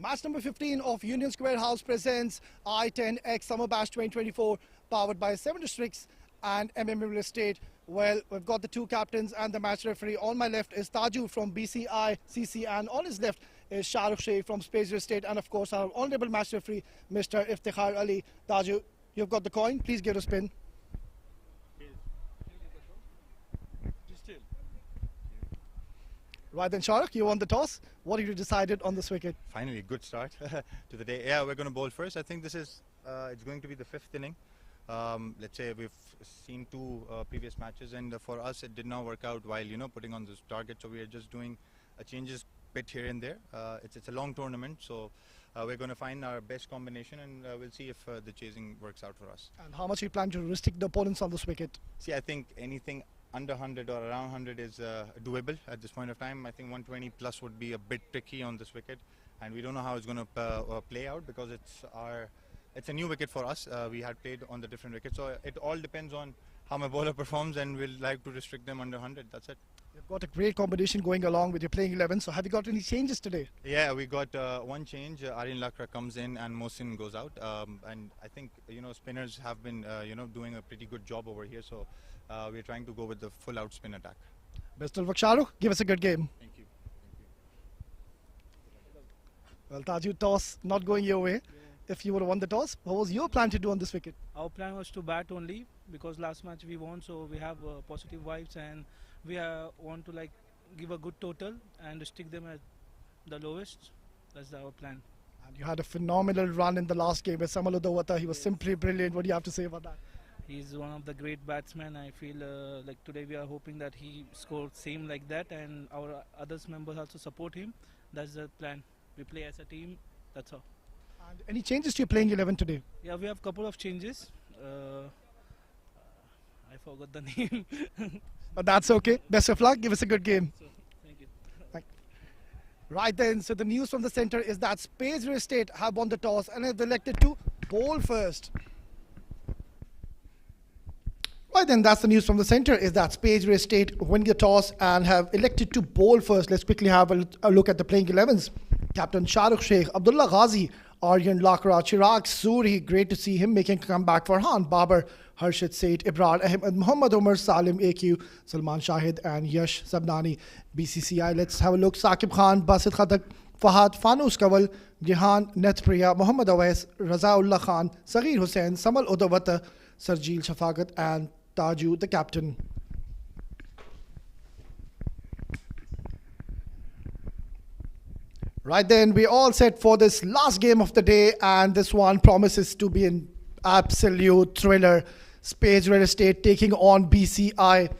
Match number 15 of Union Square House presents I10x Summer Bash 2024, powered by 7 Districts and MMA Real Estate. Well, we've got the two captains and the match referee. On my left is Taju from BCI CC, and on his left is Shahrukh Sheikh from Spades Real Estate, and of course our honorable match referee, Mr. Iftikhar Ali. Taju, you've got the coin. Please give it a spin. Right then, Shahrukh, you won the toss. What have you decided on this wicket? Finally, good start to the day. Yeah, we're going to bowl first. I think this is it's going to be the 5th inning. Let's say we've seen two previous matches, and for us it did not work out while putting on this target. So we are just doing a changes bit here and there. It's a long tournament, so we're going to find our best combination, and we'll see if the chasing works out for us. And how much you plan to restrict the opponents on this wicket? See, I think anything under 100 or around 100 is doable at this point of time. I think 120 plus would be a bit tricky on this wicket, and we don't know how it's going to play out because it's a new wicket for us. We had played on the different wickets, so it all depends on how my bowler performs, and we'll like to restrict them under 100. That's it. You've got a great combination going along with your playing 11. So have you got any changes today? Yeah, we got one change. Aryan Lakra comes in and Mohsin goes out, and I think spinners have been doing a pretty good job over here. So we're trying to go with the full out spin attack. Best of luck, Shahrukh. Give us a good game. Thank you. Well, Taju, toss not going your way. If you would have won the toss, what was your plan to do on this wicket? Our plan was to bat only because last match we won, so we have positive vibes, and we want to give a good total and stick them at the lowest. That's our plan. And you had a phenomenal run in the last game with Samal Udawata. He was simply brilliant. What do you have to say about that? He's one of the great batsmen. I feel like today we are hoping that he scored same like that, and our others members also support him. That's the plan. We play as a team. That's all. And any changes to your playing 11 today? Yeah, we have a couple of changes. I forgot the name. But that's okay. Best of luck. Give us a good game. So, thank you. Right then, so the news from the centre is that Spades Real Estate have won the toss and have elected to bowl first. Right then, that's the news from the centre is that Spades Real Estate win the toss and have elected to bowl first. Let's quickly have a look at the playing 11s. Captain Shahrukh Sheikh, Abdullah Ghazi, Aryan Lakra, Chirag Suri, great to see him making a comeback. Farhan Babar, Harshit Said, Ibrar Ahmed, Muhammad Umar, Salim AQ, Salman Shahid and Yash Sabnani. BCCI, let's have a look. Saqib Khan, Basit Khatak, Fahad, Fanus Kawal, Gihan Netpriya, Muhammad Awais, Razaullah Khan, Saghir Hussain, Samal Udawata, Sarjeel Shafagat and Taju, the captain. Right then, we all set for this last game of the day, and this one promises to be an absolute thriller. Spades Real Estate taking on BCI.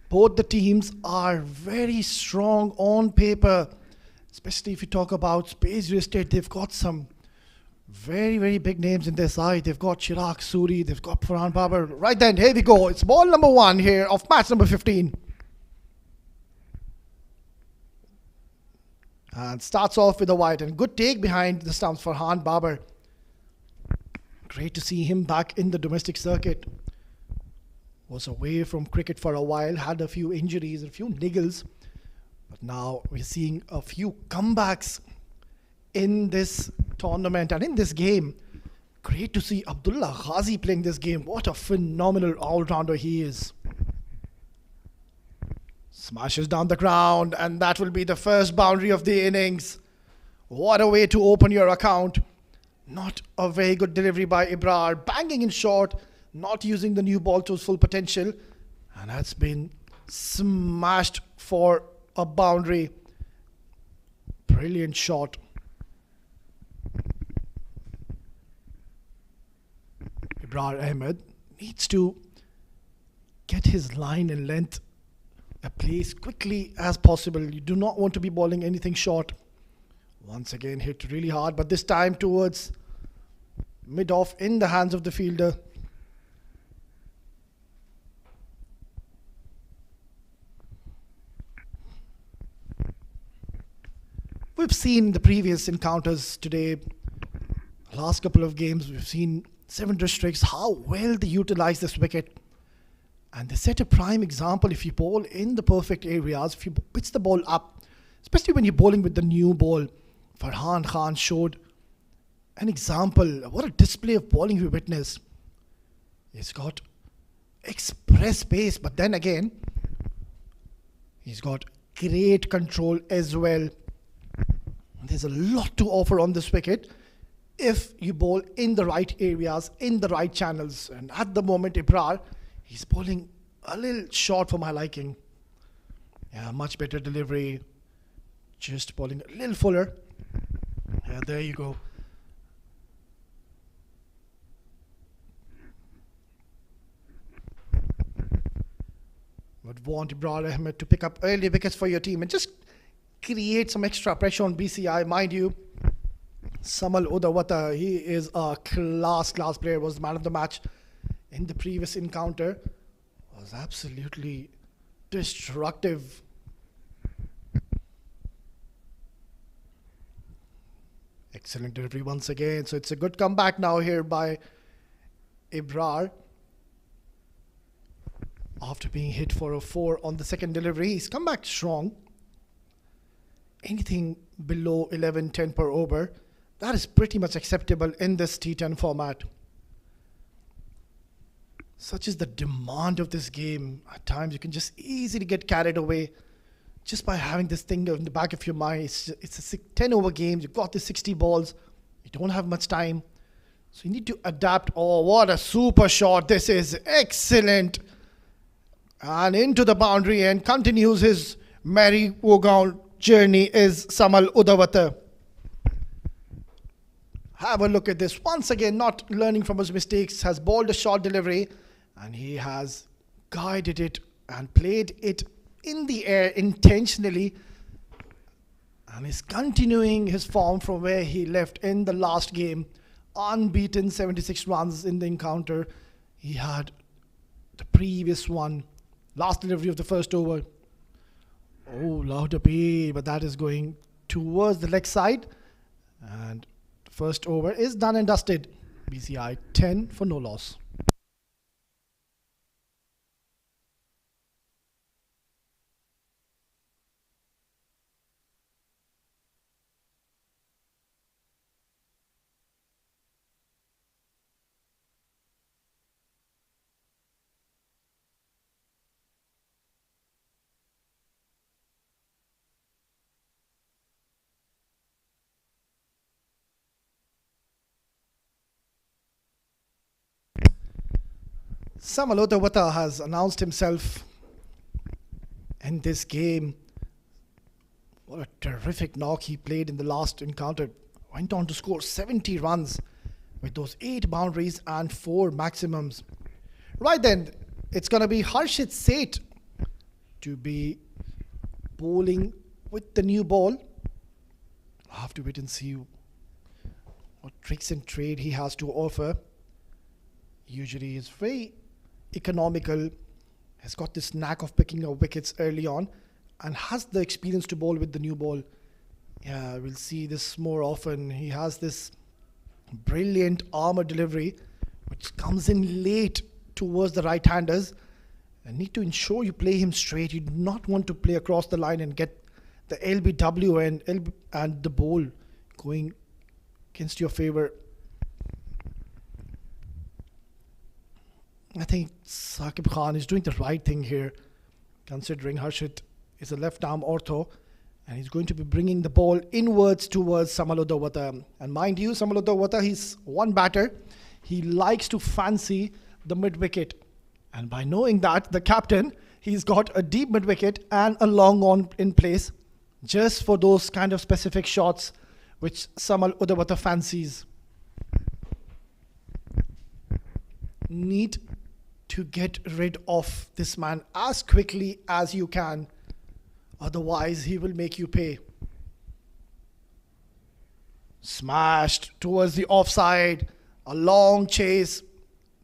Both the teams are very strong on paper, especially if you talk about Spades Real Estate. They've got some very, very big names in their side. They've got Chirag Suri, they've got Farhan Babar. Right then, here we go. It's ball number 1 here of match number 15. And starts off with a wide and good take behind the stumps for Farhan Babar. Great to see him back in the domestic circuit. Was away from cricket for a while, had a few injuries, a few niggles. But now we're seeing a few comebacks in this tournament and in this game. Great to see Abdullah Ghazi playing this game. What a phenomenal all-rounder he is. Smashes down the ground, and that will be the first boundary of the innings. What a way to open your account. Not a very good delivery by Ibrar. Banging in short, not using the new ball to its full potential. And that's been smashed for a boundary. Brilliant shot. Ibrar Ahmed needs to get his line and length a place quickly as possible. You do not want to be bowling anything short. Once again hit really hard, but this time towards mid-off in the hands of the fielder. We've seen the previous encounters today, last couple of games, we've seen 7 Districts, how well they utilize this wicket. And they set a prime example. If you bowl in the perfect areas, if you pitch the ball up, especially when you're bowling with the new ball, Farhan Khan showed an example. What a display of bowling we witnessed. He's got express pace, but then again, he's got great control as well. There's a lot to offer on this wicket if you bowl in the right areas, in the right channels. And at the moment, Ibrar, he's bowling a little short for my liking. Yeah, much better delivery. Just bowling a little fuller. Yeah, there you go. Would want Ibrar Ahmed to pick up early wickets for your team and just create some extra pressure on BCI. Mind you, Samal Udawata, he is a class player, was the man of the match in the previous encounter. Was absolutely destructive. Excellent delivery once again. So it's a good comeback now here by Ibrar. After being hit for a 4 on the second delivery, he's come back strong. Anything below 11-10 per over, that is pretty much acceptable in this T10 format. Such is the demand of this game. At times you can just easily get carried away just by having this thing in the back of your mind. It's a 10 over game. You've got the 60 balls. You don't have much time. So you need to adapt. Oh, what a super shot. This is excellent. And into the boundary and continues his merry-go-round journey is Samal Udawata. Have a look at this. Once again, not learning from his mistakes, has bowled a short delivery and he has guided it and played it in the air intentionally and is continuing his form from where he left in the last game. Unbeaten, 76 runs in the encounter. He had the previous one. Last delivery of the first over. Oh, louder P, but that is going towards the leg side. And the first over is done and dusted. BCI 10 for no loss. Samal Udawata has announced himself in this game. What a terrific knock he played in the last encounter. Went on to score 70 runs with those 8 boundaries and 4 maximums. Right then, it's going to be Harshit Seth to be bowling with the new ball. I'll have to wait and see what tricks and trade he has to offer. Usually he's very economical, has got this knack of picking up wickets early on and has the experience to bowl with the new ball. Yeah, we'll see this more often. He has this brilliant armor delivery which comes in late towards the right-handers and need to ensure you play him straight. You do not want to play across the line and get the LBW and the ball going against your favor. I think Saqib Khan is doing the right thing here, considering Harshit is a left-arm ortho and he's going to be bringing the ball inwards towards Samal Udawata. And mind you, Samal Udawata, he's one batter. He likes to fancy the mid-wicket. And by knowing that, the captain, he's got a deep mid-wicket and a long on in place just for those kind of specific shots which Samal Udawata fancies. Need to get rid of this man as quickly as you can. Otherwise, he will make you pay. Smashed towards the offside. A long chase.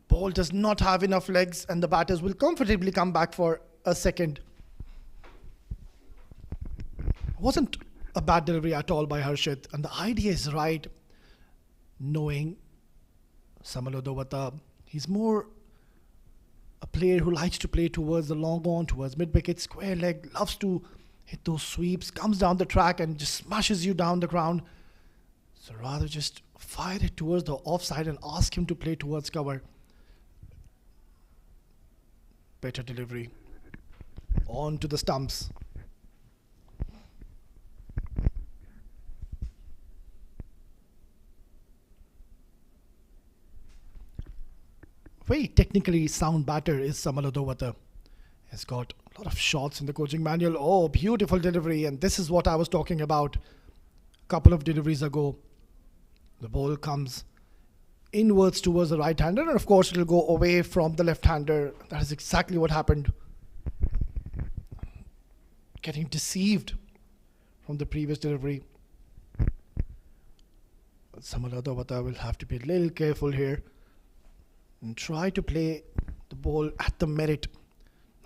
Ball does not have enough legs and the batters will comfortably come back for a second. Wasn't a bad delivery at all by Harshit. And the idea is right. Knowing Samal Udawata, he's more a player who likes to play towards the long on, towards mid-wicket, square leg, loves to hit those sweeps, comes down the track and just smashes you down the ground. So rather just fire it towards the offside and ask him to play towards cover. Better delivery. On to the stumps. Very technically sound batter is Samal Odowata. He's got a lot of shots in the coaching manual. Oh, beautiful delivery. And this is what I was talking about a couple of deliveries ago. The ball comes inwards towards the right-hander, and of course it'll go away from the left-hander. That is exactly what happened. Getting deceived from the previous delivery. Samal Odowata will have to be a little careful here and try to play the ball at the merit,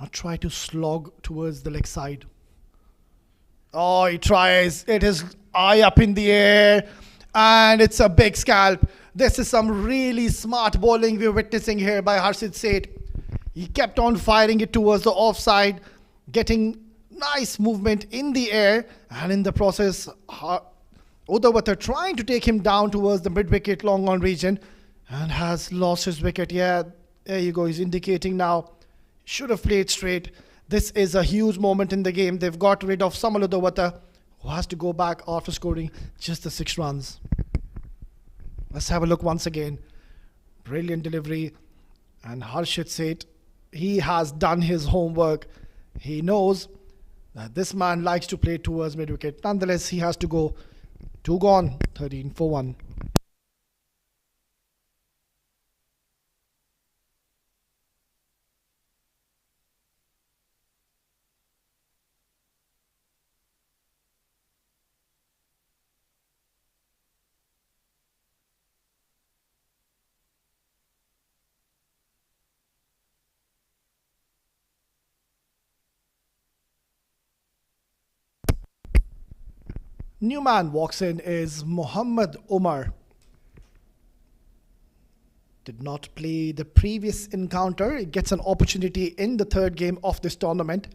not try to slog towards the leg side. Oh, he tries. It is eye up in the air, and it's a big scalp. This is some really smart bowling we're witnessing here by Harshit Seth. He kept on firing it towards the offside, getting nice movement in the air, and in the process, Odowata trying to take him down towards the mid-wicket long on region, and has lost his wicket. Yeah, there you go. He's indicating now. Should have played straight. This is a huge moment in the game. They've got rid of Samal Odowata, who has to go back after scoring just the 6 runs. Let's have a look once again. Brilliant delivery. And Harshit Seth, he has done his homework. He knows that this man likes to play towards mid-wicket. Nonetheless, he has to go. 2 gone, 13 for 1. New man walks in is Mohammad Umar. Did not play the previous encounter. He gets an opportunity in the 3rd game of this tournament.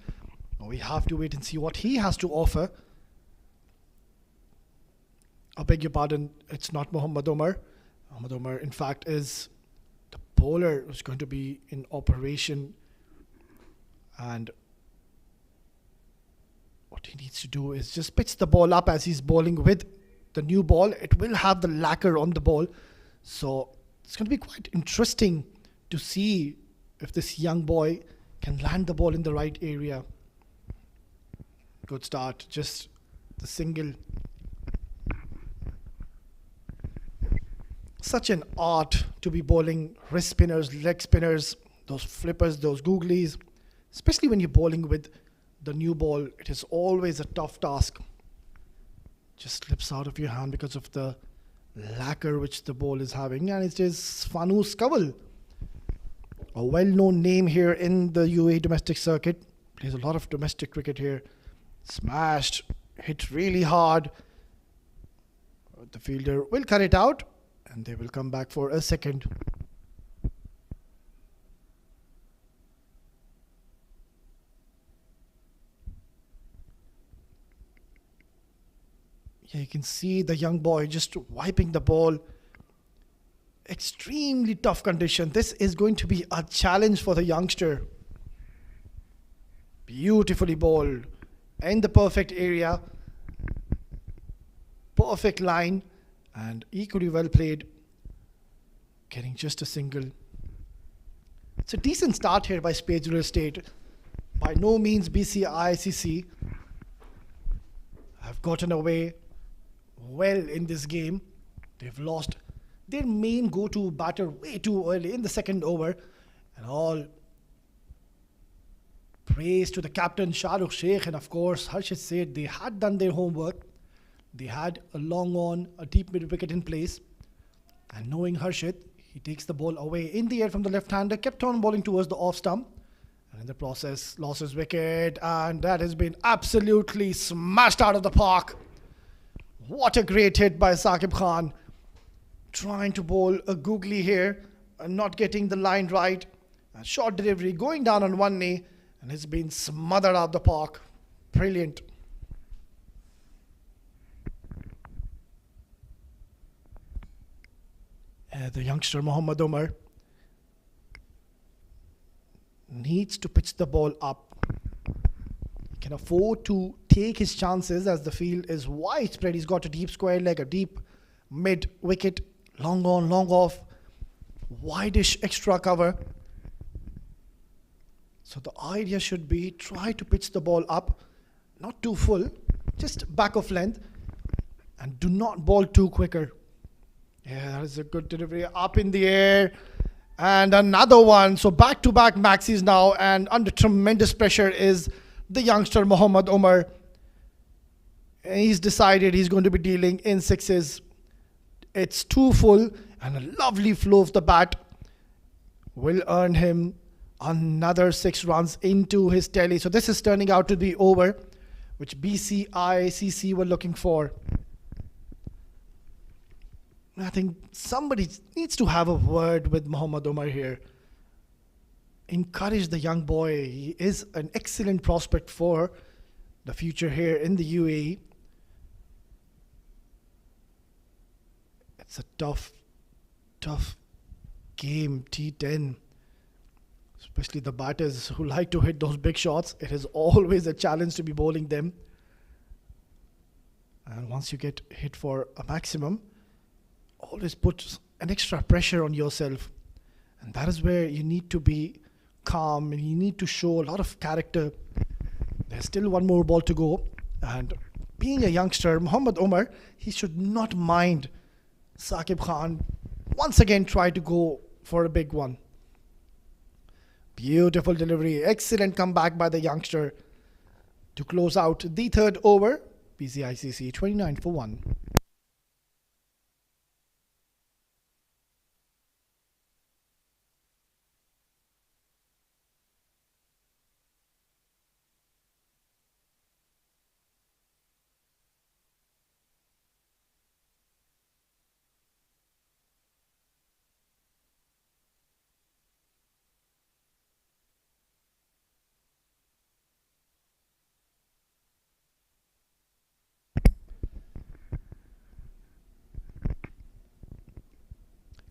We have to wait and see what he has to offer. I beg your pardon, it's not Mohammad Umar. Mohammad Umar, in fact, is the bowler who's going to be in operation. And what he needs to do is just pitch the ball up as he's bowling with the new ball. It will have the lacquer on the ball. So it's going to be quite interesting to see if this young boy can land the ball in the right area. Good start. Just the single. Such an art to be bowling wrist spinners, leg spinners, those flippers, those googlies. Especially when you're bowling with the new ball, it is always a tough task. Just slips out of your hand because of the lacquer which the ball is having. And it is Fanus Kawal, a well-known name here in the UAE domestic circuit. Plays a lot of domestic cricket here. Smashed, hit really hard. The fielder will cut it out, and they will come back for a second. Yeah, you can see the young boy just wiping the ball. Extremely tough condition. This is going to be a challenge for the youngster. Beautifully bowled. In the perfect area. Perfect line. And equally well played. Getting just a single. It's a decent start here by Spades Real Estate. By no means BCI CC have gotten away well in this game. They've lost their main go-to batter way too early in the 2nd over, and all praise to the captain Shahrukh Sheikh and of course Harshit Seth. They had done their homework. They had a long on, a deep mid wicket in place, and knowing Harshit, he takes the ball away in the air from the left-hander, kept on bowling towards the off stump, and in the process lost his wicket, and that has been absolutely smashed out of the park. What a great hit by Saqib Khan. Trying to bowl a googly here and not getting the line right. A short delivery going down on one knee, and it's been smothered out the park. Brilliant. The youngster Mohammad Umar needs to pitch the ball up. He can afford to take his chances as the field is widespread. He's got a deep square leg, a deep mid wicket, long on, long off, wideish extra cover. So the idea should be try to pitch the ball up, not too full, just back of length, and do not ball too quicker. Yeah, that is a good delivery up in the air. And another one. So back-to-back maxis now, and under tremendous pressure is the youngster Mohammad Umar. And he's decided he's going to be dealing in sixes. It's too full, and a lovely flow of the bat will earn him another 6 runs into his tally. So this is turning out to be over, which BCI CC were looking for. I think somebody needs to have a word with Mohammad Umar here. Encourage the young boy. He is an excellent prospect for the future here in the UAE. It's a tough game, T10. Especially the batters who like to hit those big shots. It is always a challenge to be bowling them. And once you get hit for a maximum, always put an extra pressure on yourself. And that is where you need to be calm and you need to show a lot of character. There's still one more ball to go. And being a youngster, Mohammad Umar, he should not mind Saqib Khan once again try to go for a big one. Beautiful delivery. Excellent comeback by the youngster to close out the third over. BCI CC 29 for 1.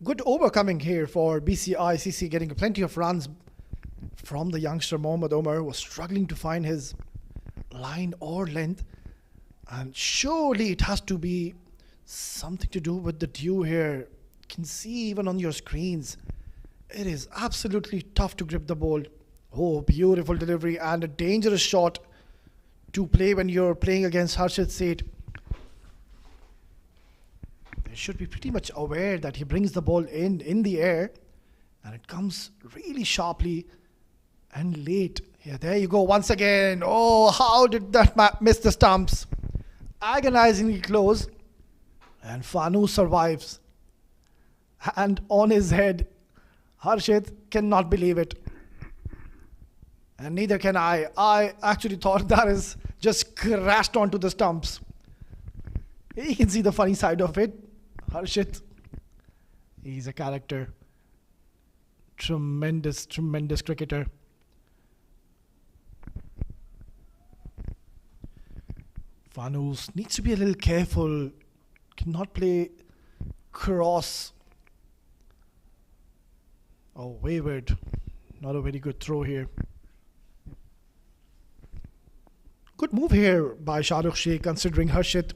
Good over coming here for BCI CC, getting plenty of runs from the youngster Mohammad Umar, was struggling to find his line or length. And surely it has to be something to do with the dew here. You can see even on your screens, it is absolutely tough to grip the ball. Oh, beautiful delivery and a dangerous shot to play when you're playing against Harshit Seth. Should be pretty much aware that he brings the ball in the air and it comes really sharply and late. Yeah, there you go once again. Oh, how did that miss the stumps? Agonizingly close, and Fanu survives. And on his head, Harshit cannot believe it. And neither can I. I actually thought that is just crashed onto the stumps. You can see the funny side of it. Harshit, he's a character. Tremendous cricketer. Fanus needs to be a little careful. Cannot play cross. Oh, wayward. Not a very good throw here. Good move here by Shahrukh Sheikh, considering Harshit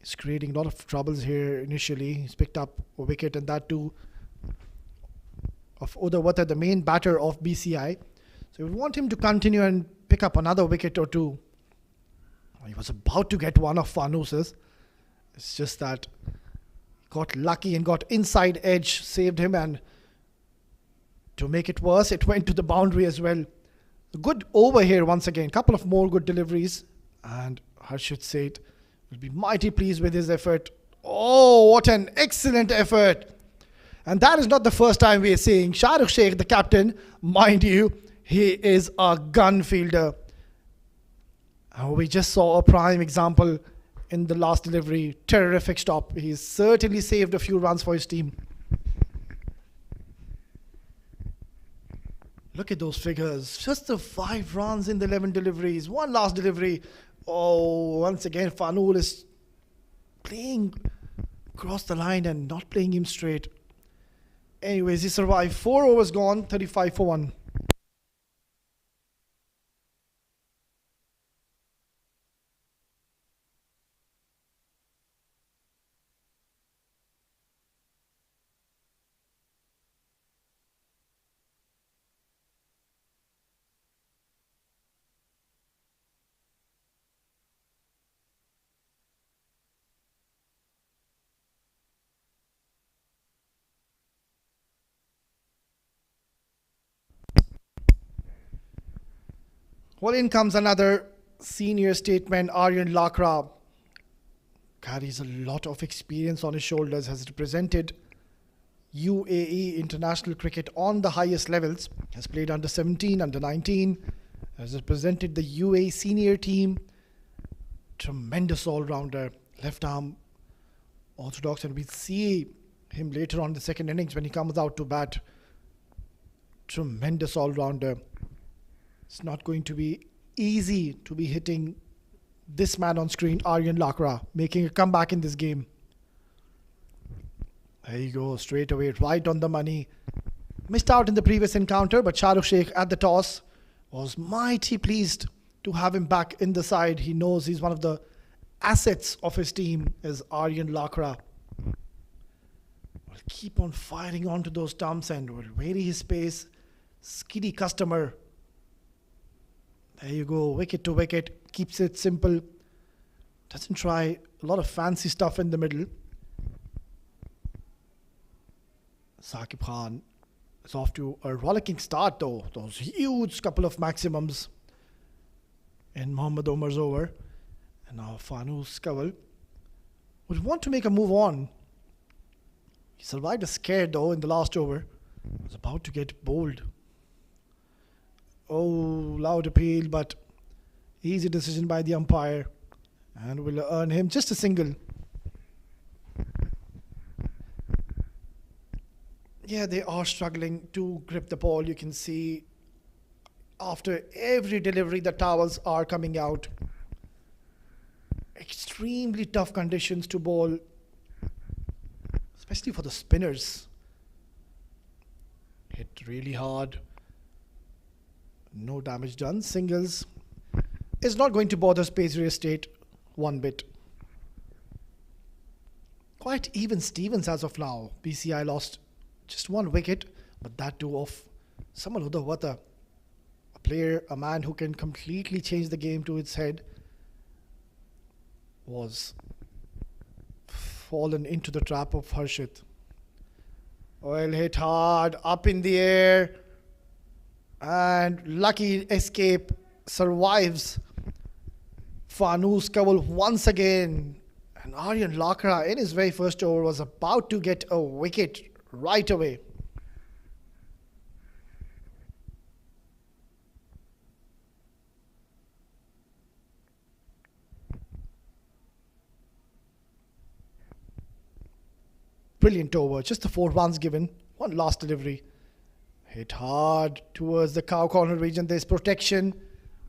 is creating a lot of troubles here initially. He's picked up a wicket, and that too of Udawata, the main batter of BCI. So we want him to continue and pick up another wicket or two. He was about to get one of Fanus's. It's just that he got lucky and got inside edge, saved him, and to make it worse, it went to the boundary as well. A good over here once again. Couple of more good deliveries, and Harshit Seth will be mighty pleased with his effort. Oh, what an excellent effort. And that is not the first time we are seeing Shahrukh Sheikh, the captain. Mind you, he is a gun fielder. We just saw a prime example in the last delivery. Terrific stop. He's certainly saved a few runs for his team. Look at those figures. Just the 5 runs in the 11 deliveries. One last delivery. Oh, once again, Fanul is playing across the line and not playing him straight. Anyways, he survived. 4 overs gone, 35 for 1. Well, in comes another senior statesman, Aryan Lakra. Carries a lot of experience on his shoulders, has represented UAE international cricket on the highest levels, has played under 17, under 19, has represented the UAE senior team. Tremendous all-rounder, left arm orthodox, and we see him later on in the second innings when he comes out to bat. Tremendous all-rounder. It's not going to be easy to be hitting this man on screen, Aryan Lakra, making a comeback in this game. There you go, straight away, right on the money. Missed out in the previous encounter, but Shahrukh Sheikh at the toss was mighty pleased to have him back in the side. He knows he's one of the assets of his team, is Aryan Lakra. Will keep on firing onto those stumps and will vary his pace. Skiddy customer. There you go, wicket to wicket, keeps it simple. Doesn't try a lot of fancy stuff in the middle. Saqib Khan is off to a rollicking start though. Those huge couple of maximums in Mohammad Omar's over. And now Fanus Kawal would want to make a move on. He survived a scare though in the last over. Was about to get bowled. Oh, loud appeal, but easy decision by the umpire. And will earn him just a single. Yeah, they are struggling to grip the ball. You can see after every delivery, the towels are coming out. Extremely tough conditions to bowl, especially for the spinners. Hit really hard. No damage done. Singles is not going to bother Spades Estate one bit. Quite even Stevens as of now. BCI lost just 1 wicket, but that too of someone a player, a man who can completely change the game to its head, was fallen into the trap of Harshit. Well hit hard, up in the air, and lucky escape, survives. Fanus Kawal once again, and Aryan Lakra in his very first over was about to get a wicket right away. Brilliant over, just the 4 runs given, 1 last delivery. Hit hard towards the cow corner region. There's protection,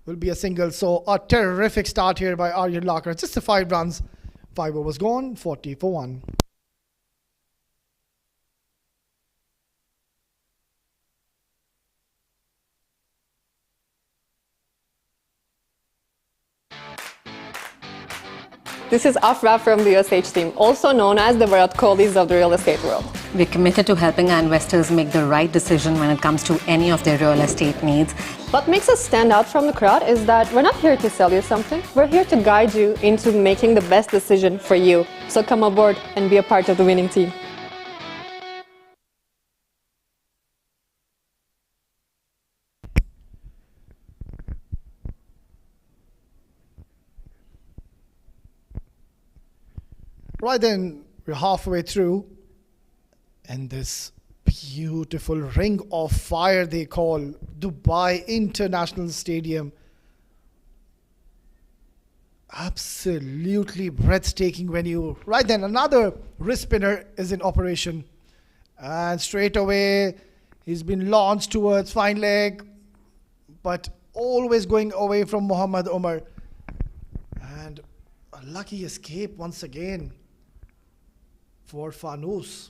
will be a single. So a terrific start here by Aryan Lakra. Just the 5 runs, 5 overs gone, 40 for 1. This is Afra from the USH team, also known as the Virat Kohlis of the real estate world. We're committed to helping our investors make the right decision when it comes to any of their real estate needs. What makes us stand out from the crowd is that we're not here to sell you something. We're here to guide you into making the best decision for you. So come aboard and be a part of the winning team. Right then, we're halfway through, and this beautiful ring of fire they call Dubai International Stadium. Absolutely breathtaking venue. Right then, another wrist spinner is in operation, and straight away he's been launched towards fine leg, but always going away from Mohammad Omar. And a lucky escape once again for Fanous.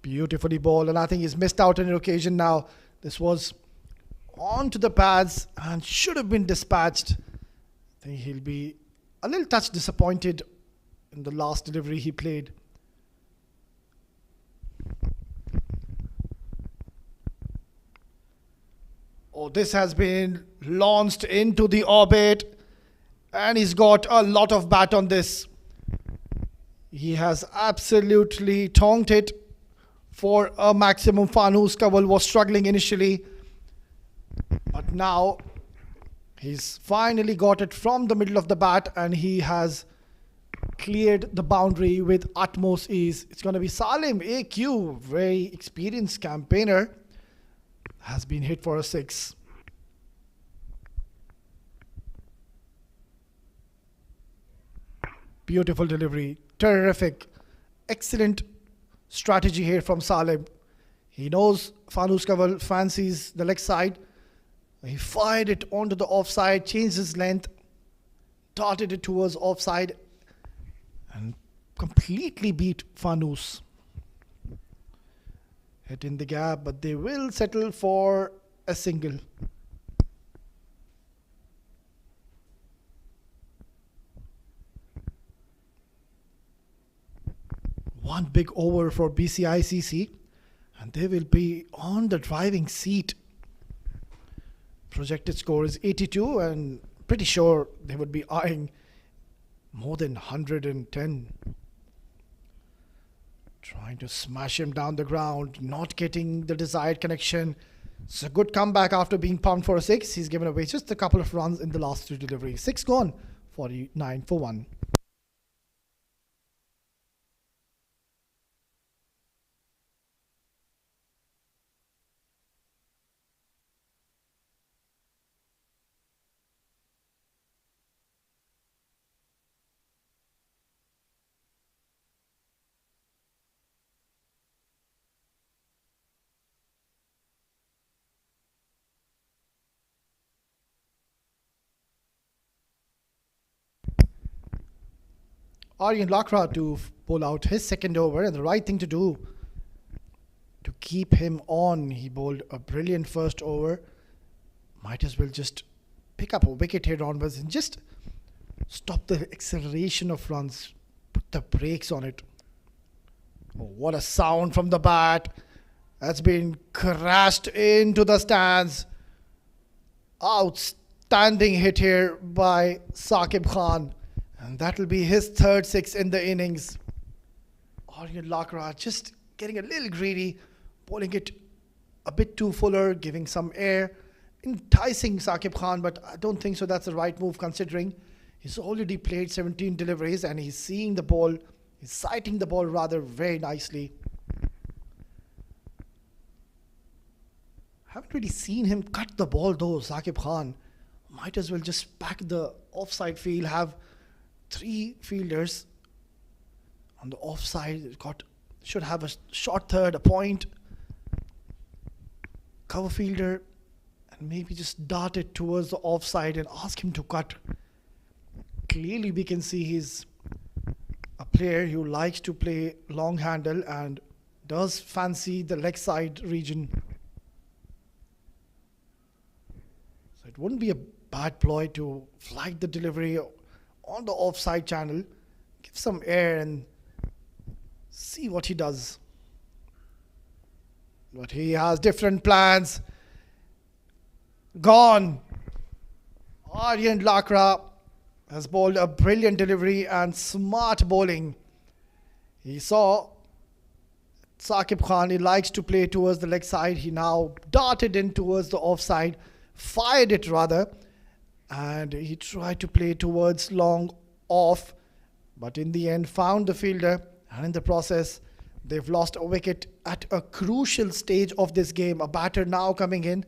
Beautifully bowled, and I think he's missed out on an occasion now. This was onto the pads and should have been dispatched. I think he'll be a little touch disappointed in the last delivery he played. Oh, this has been launched into the orbit, and he's got a lot of bat on this. He has absolutely tonked it for a maximum. Fanous Kawal was struggling initially, but now he's finally got it from the middle of the bat, and he has cleared the boundary with utmost ease. It's going to be Salim AQ, very experienced campaigner, has been hit for a 6. Beautiful delivery, terrific, excellent strategy here from Salim. He knows Fanous Kawal fancies the leg side. He fired it onto the offside, changed his length, darted it towards offside, and completely beat Fanous. Hit in the gap, but they will settle for a single. One big over for BCI CC, and they will be on the driving seat. Projected score is 82, and pretty sure they would be eyeing more than 110. Trying to smash him down the ground, not getting the desired connection. It's a good comeback after being pumped for a 6. He's given away just a couple of runs in the last 3 deliveries. 6 gone, 49 for 1. Aryan Lakra to pull out his second over, and the right thing to do to keep him on. He bowled a brilliant first over. Might as well just pick up a wicket here onwards and just stop the acceleration of runs. Put the brakes on it. Oh, what a sound from the bat. That's been crashed into the stands. Outstanding hit here by Saqib Khan. And that will be his third 6 in the innings. Aryan Lakra just getting a little greedy, bowling it a bit too fuller, giving some air, enticing Saqib Khan, but I don't think so that's the right move considering he's already played 17 deliveries and he's seeing the ball, he's sighting the ball rather very nicely. Haven't really seen him cut the ball though, Saqib Khan. Might as well just pack the offside field, have 3 fielders on the offside. Should have a short third, a point, cover fielder, and maybe just dart it towards the offside and ask him to cut. Clearly we can see he's a player who likes to play long handle and does fancy the leg side region. So it wouldn't be a bad ploy to flag the delivery on the offside channel, give some air and see what he does. But he has different plans. Gone. Aryan Lakra has bowled a brilliant delivery and smart bowling. He saw Saqib Khan, he likes to play towards the leg side. He now darted in towards the offside, fired it rather, and he tried to play towards long off, but in the end found the fielder, and in the process they've lost a wicket at a crucial stage of this game. A batter now coming in.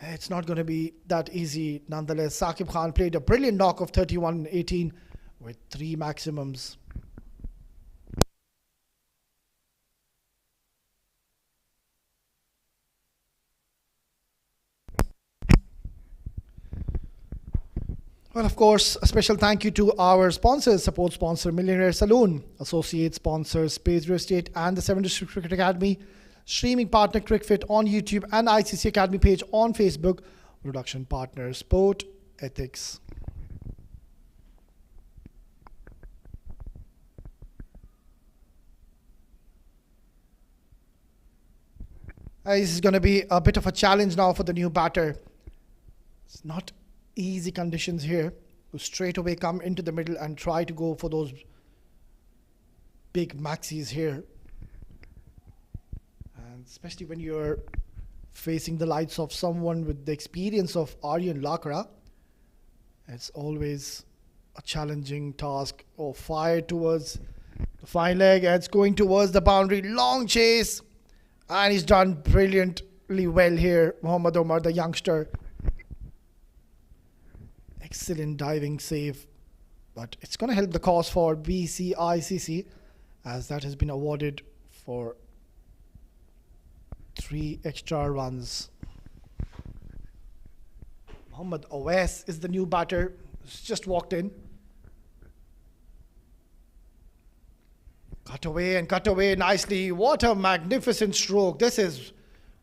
It's not going to be that easy. Nonetheless, Saqib Khan played a brilliant knock of 31-18 with 3 maximums. Well, of course, a special thank you to our sponsors, support sponsor Millionaire Saloon, associate sponsors Spades Real Estate and the 7 District Cricket Academy, streaming partner Cricfit on YouTube and ICC Academy page on Facebook, production partner Sport Ethics. This is going to be a bit of a challenge now for the new batter. It's not easy conditions here to straight away come into the middle and try to go for those big maxis here. And especially when you're facing the likes of someone with the experience of Aryan Lakra, it's always a challenging task. Oh, fire towards the fine leg, and it's going towards the boundary. Long chase, and he's done brilliantly well here, Mohammad Omar, the youngster. Excellent diving save, but it's going to help the cause for BCI CC, as that has been awarded for 3 extra runs. Mohammad Awais is the new batter. He's just walked in. Cut away nicely. What a magnificent stroke. This is,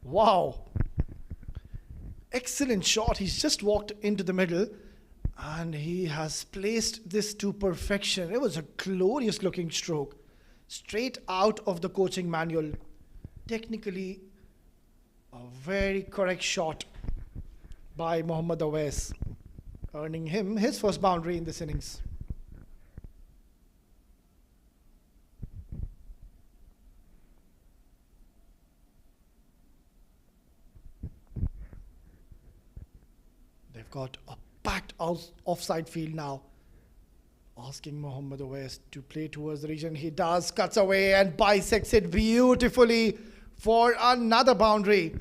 wow. Excellent shot. He's just walked into the middle and he has placed this to perfection. It was a glorious looking stroke. Straight out of the coaching manual. Technically, a very correct shot by Mohammad Awais, earning him his first boundary in this innings. They've got a packed offside field now, asking Mohammad Awais to play towards the region. He does, cuts away and bisects it beautifully for another boundary.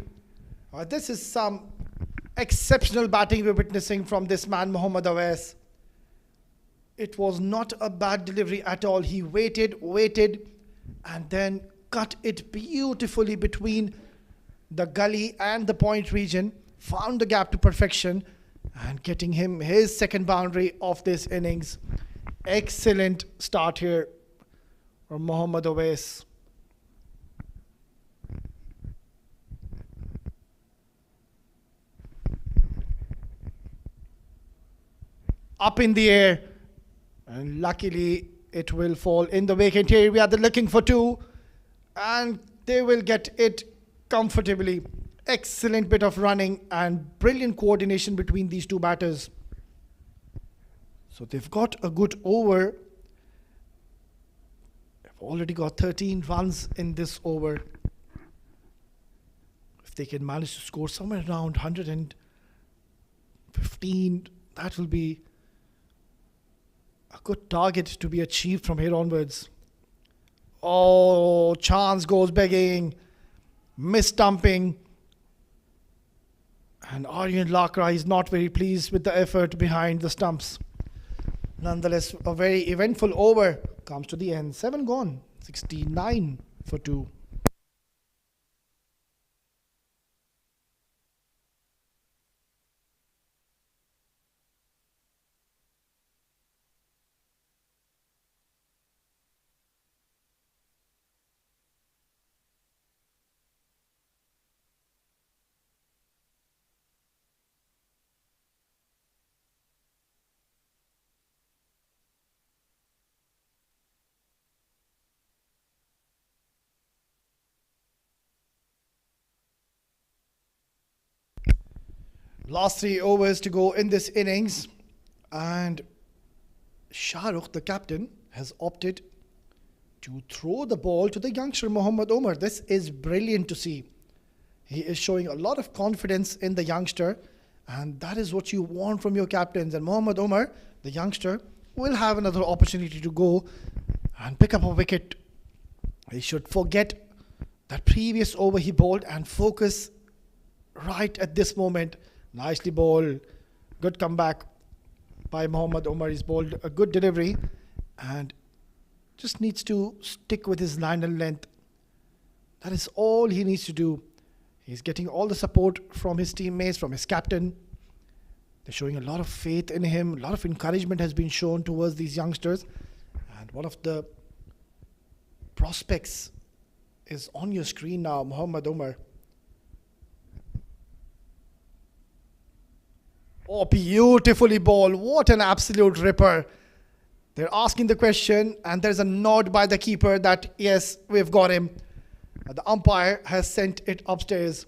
This is some exceptional batting we're witnessing from this man, Mohammad Awais. It was not a bad delivery at all. He waited, and then cut it beautifully between the gully and the point region, found the gap to perfection, and getting him his second boundary of this innings. Excellent start here from Mohammad Awais. Up in the air, and luckily it will fall in the vacant area. They're looking for 2, and they will get it comfortably. Excellent bit of running and brilliant coordination between these two batters. So they've got a good over. They've already got 13 runs in this over. If they can manage to score somewhere around 115, that will be a good target to be achieved from here onwards. Oh, chance goes begging. Mistumping. And Aryan Lakra is not very pleased with the effort behind the stumps. Nonetheless, a very eventful over comes to the end. 7 gone, 69 for 2. Last 3 overs to go in this innings, and Shahrukh, the captain, has opted to throw the ball to the youngster Mohammad Omar. This is brilliant to see. He is showing a lot of confidence in the youngster, and that is what you want from your captains. And Mohammad Omar, the youngster, will have another opportunity to go and pick up a wicket. He should forget that previous over he bowled and focus right at this moment. Nicely bowled. Good comeback by Mohammad Omar. He's bowled a good delivery and just needs to stick with his line and length. That is all he needs to do. He's getting all the support from his teammates, from his captain. They're showing a lot of faith in him. A lot of encouragement has been shown towards these youngsters. And one of the prospects is on your screen now, Mohammad Umar. Oh, beautifully bowled. What an absolute ripper. They're asking the question, and there's a nod by the keeper that, yes, we've got him. The umpire has sent it upstairs.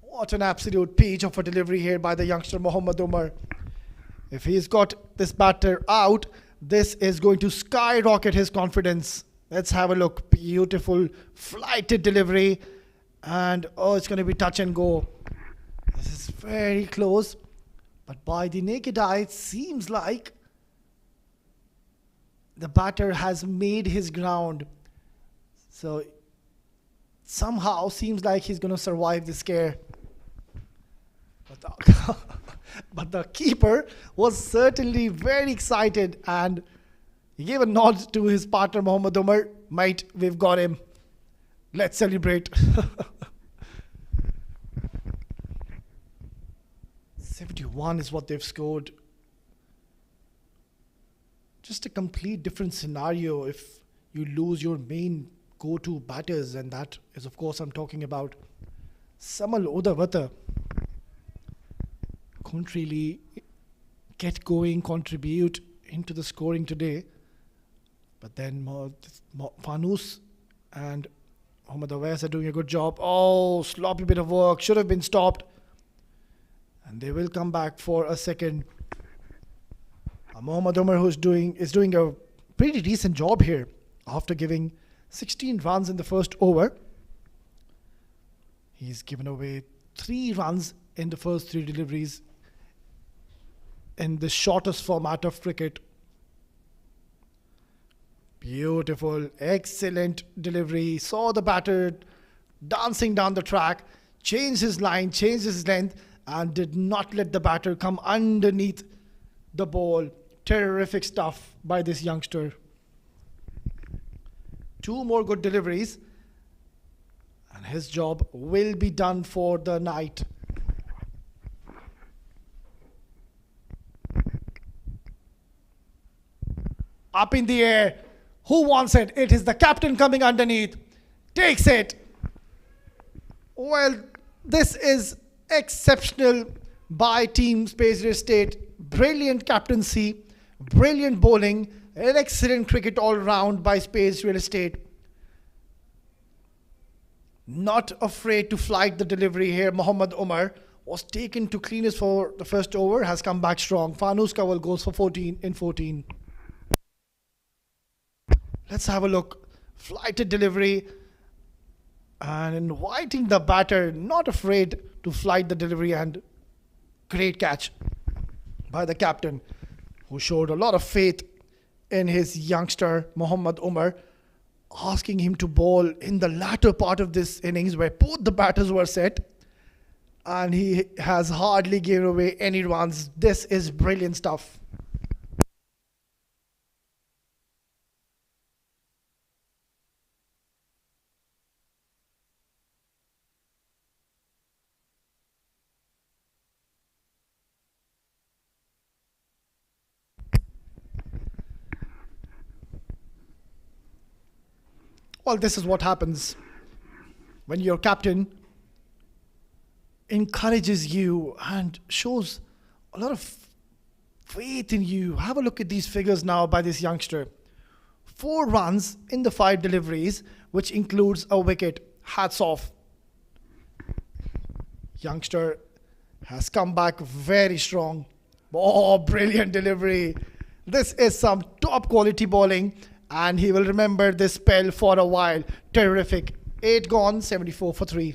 What an absolute peach of a delivery here by the youngster Mohammad Umar. If he's got this batter out, this is going to skyrocket his confidence. Let's have a look. Beautiful flighted delivery. And oh, it's going to be touch and go. This is very close. But by the naked eye, it seems like the batter has made his ground. So somehow seems like he's going to survive the scare. But the keeper was certainly very excited, and he gave a nod to his partner Mohammad Umar. Mate, we've got him. Let's celebrate. 71 is what they've scored. Just a complete different scenario if you lose your main go-to batters, and that is, of course, I'm talking about Samal Udavata. Couldn't really get going, contribute into the scoring today. But then Fanus and Mohammad Awais are doing a good job. Oh, sloppy bit of work. Should have been stopped. And they will come back for a second. Mohammad Umar, is doing a pretty decent job here after giving 16 runs in the first over. He's given away 3 runs in the first 3 deliveries in the shortest format of cricket. Beautiful, excellent delivery. Saw the batter dancing down the track, changed his line, changed his length, and did not let the batter come underneath the ball. Terrific stuff by this youngster. 2 more good deliveries, and his job will be done for the night. Up in the air. Who wants it? It is the captain coming underneath. Takes it. Well, this is exceptional by Team Spades Real Estate. Brilliant captaincy, brilliant bowling, and excellent cricket all round by Spades Real Estate. Not afraid to flight the delivery here. Mohammad Umar was taken to cleaners for the first over, has come back strong. Fanus Kawal goes for 14 in 14. Let's have a look. Flighted delivery and inviting the batter, not afraid to flight the delivery, and great catch by the captain, who showed a lot of faith in his youngster Mohammad Umar, asking him to bowl in the latter part of this innings where both the batters were set, and he has hardly given away any runs. This is brilliant stuff. Well, this is what happens when your captain encourages you and shows a lot of faith in you. Have a look at these figures now by this youngster. 4 runs in the 5 deliveries, which includes a wicket. Hats off. Youngster has come back very strong. Oh, brilliant delivery. This is some top quality bowling, and he will remember this spell for a while. Terrific. 8 gone, 74 for 3.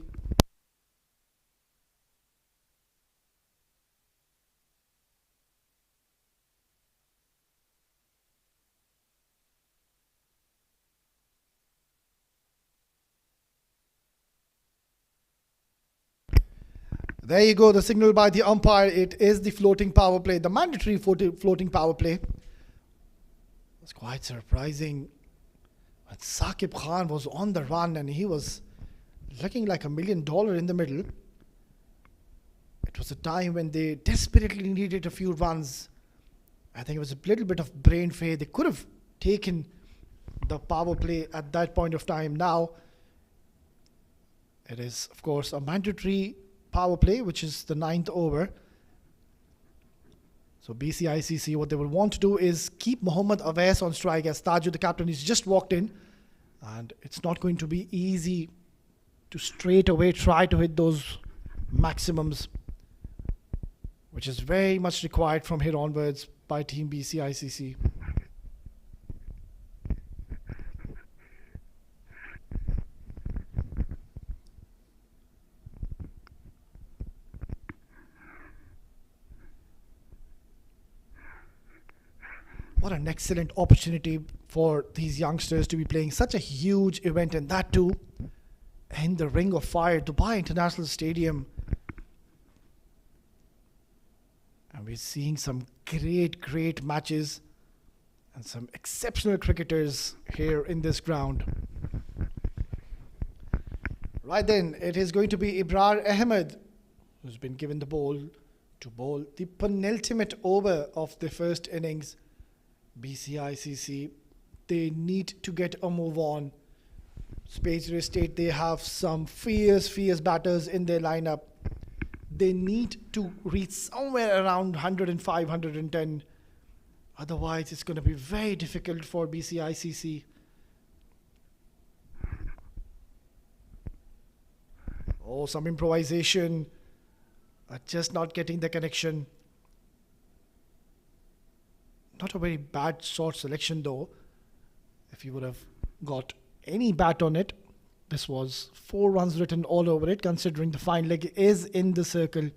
There you go, the signal by the umpire. It is the floating power play, the mandatory floating power play. It's quite surprising. But Saqib Khan was on the run and he was looking like $1 million in the middle. It was a time when they desperately needed a few runs. I think it was a little bit of brain fade. They could have taken the power play at that point of time. Now, it is, of course, a mandatory power play, which is the 9th over. So BCI CC, what they will want to do is keep Mohammad Awais on strike, as Taju, the captain, he's just walked in. And it's not going to be easy to straight away try to hit those maximums, which is very much required from here onwards by Team BCI CC. What an excellent opportunity for these youngsters to be playing such a huge event, and that too in the Ring of Fire, Dubai International Stadium. And we're seeing some great matches and some exceptional cricketers here in this ground. Right then, it is going to be Ibrar Ahmed who's been given the ball to bowl the penultimate over of the first innings. BCI CC, they need to get a move on. Spades State, they have some fierce batters in their lineup. They need to reach somewhere around 105, 110. Otherwise, it's going to be very difficult for BCI CC. Oh, some improvisation. Just not getting the connection. Not a very bad short selection though. If you would have got any bat on it, this was 4 runs written all over it, considering the fine leg is in the circle.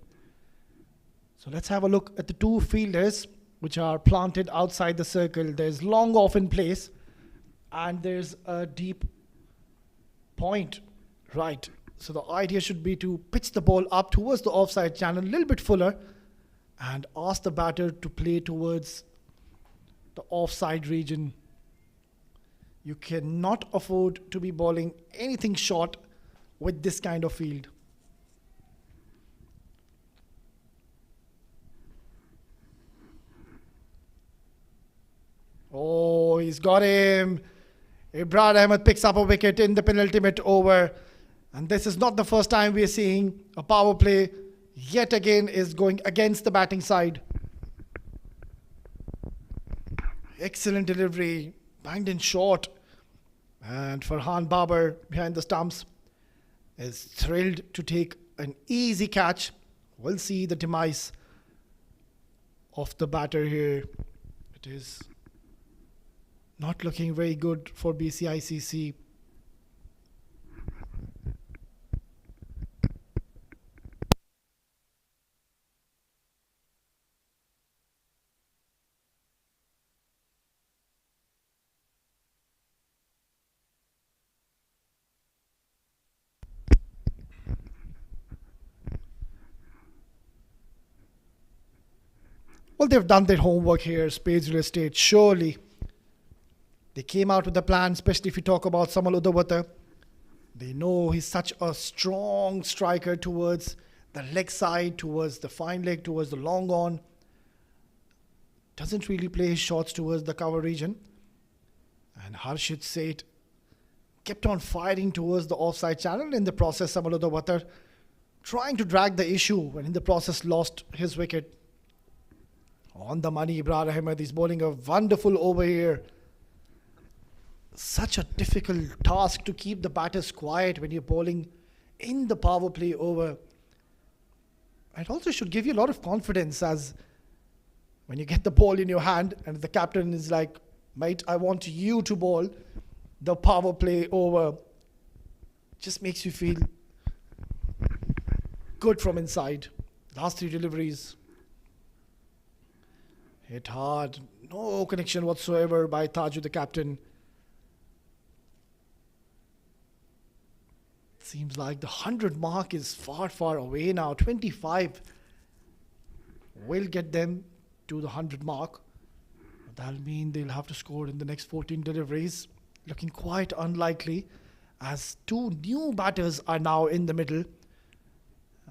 So let's have a look at the 2 fielders which are planted outside the circle. There's long off in place and there's a deep point right. So the idea should be to pitch the ball up towards the offside channel a little bit fuller and ask the batter to play towards the offside region. You cannot afford to be bowling anything short with this kind of field. Oh, he's got him. Ibrar Ahmed picks up a wicket in the penultimate over. And this is not the first time we are seeing a power play yet again is going against the batting side. Excellent delivery, banged in short. And Farhan Babar behind the stumps is thrilled to take an easy catch. We'll see the demise of the batter here. It is not looking very good for BCI CC. Well, they've done their homework here, Spades Real Estate, surely. They came out with a plan, especially if you talk about Samal Udawata. They know he's such a strong striker towards the leg side, towards the fine leg, towards the long on. Doesn't really play his shots towards the cover region. And Harshit Seth kept on firing towards the offside channel. In the process, Samal Udawata trying to drag the issue and in the process lost his wicket. On the money, Ibrar Ahmed is bowling a wonderful over here. Such a difficult task to keep the batters quiet when you're bowling in the power play over. It also should give you a lot of confidence, as when you get the ball in your hand and the captain is like, mate, I want you to bowl the power play over. Just makes you feel good from inside. Last 3 deliveries. Hit hard. No connection whatsoever by Taju, the captain. Seems like the 100 mark is far away now. 25 will get them to the 100 mark. That'll mean they'll have to score in the next 14 deliveries. Looking quite unlikely, as 2 new batters are now in the middle.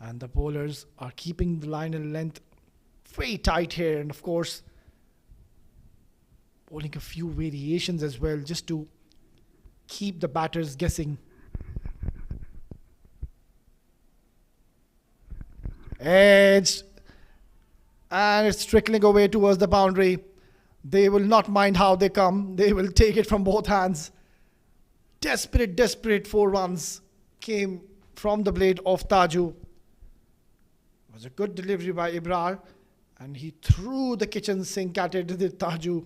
And the bowlers are keeping the line and length very tight here. And of course, bowling a few variations as well, just to keep the batters guessing. Edged. And it's trickling away towards the boundary. They will not mind how they come. They will take it from both hands. Desperate 4 runs came from the blade of Taju. It was a good delivery by Ibrar. And he threw the kitchen sink at it with Taju.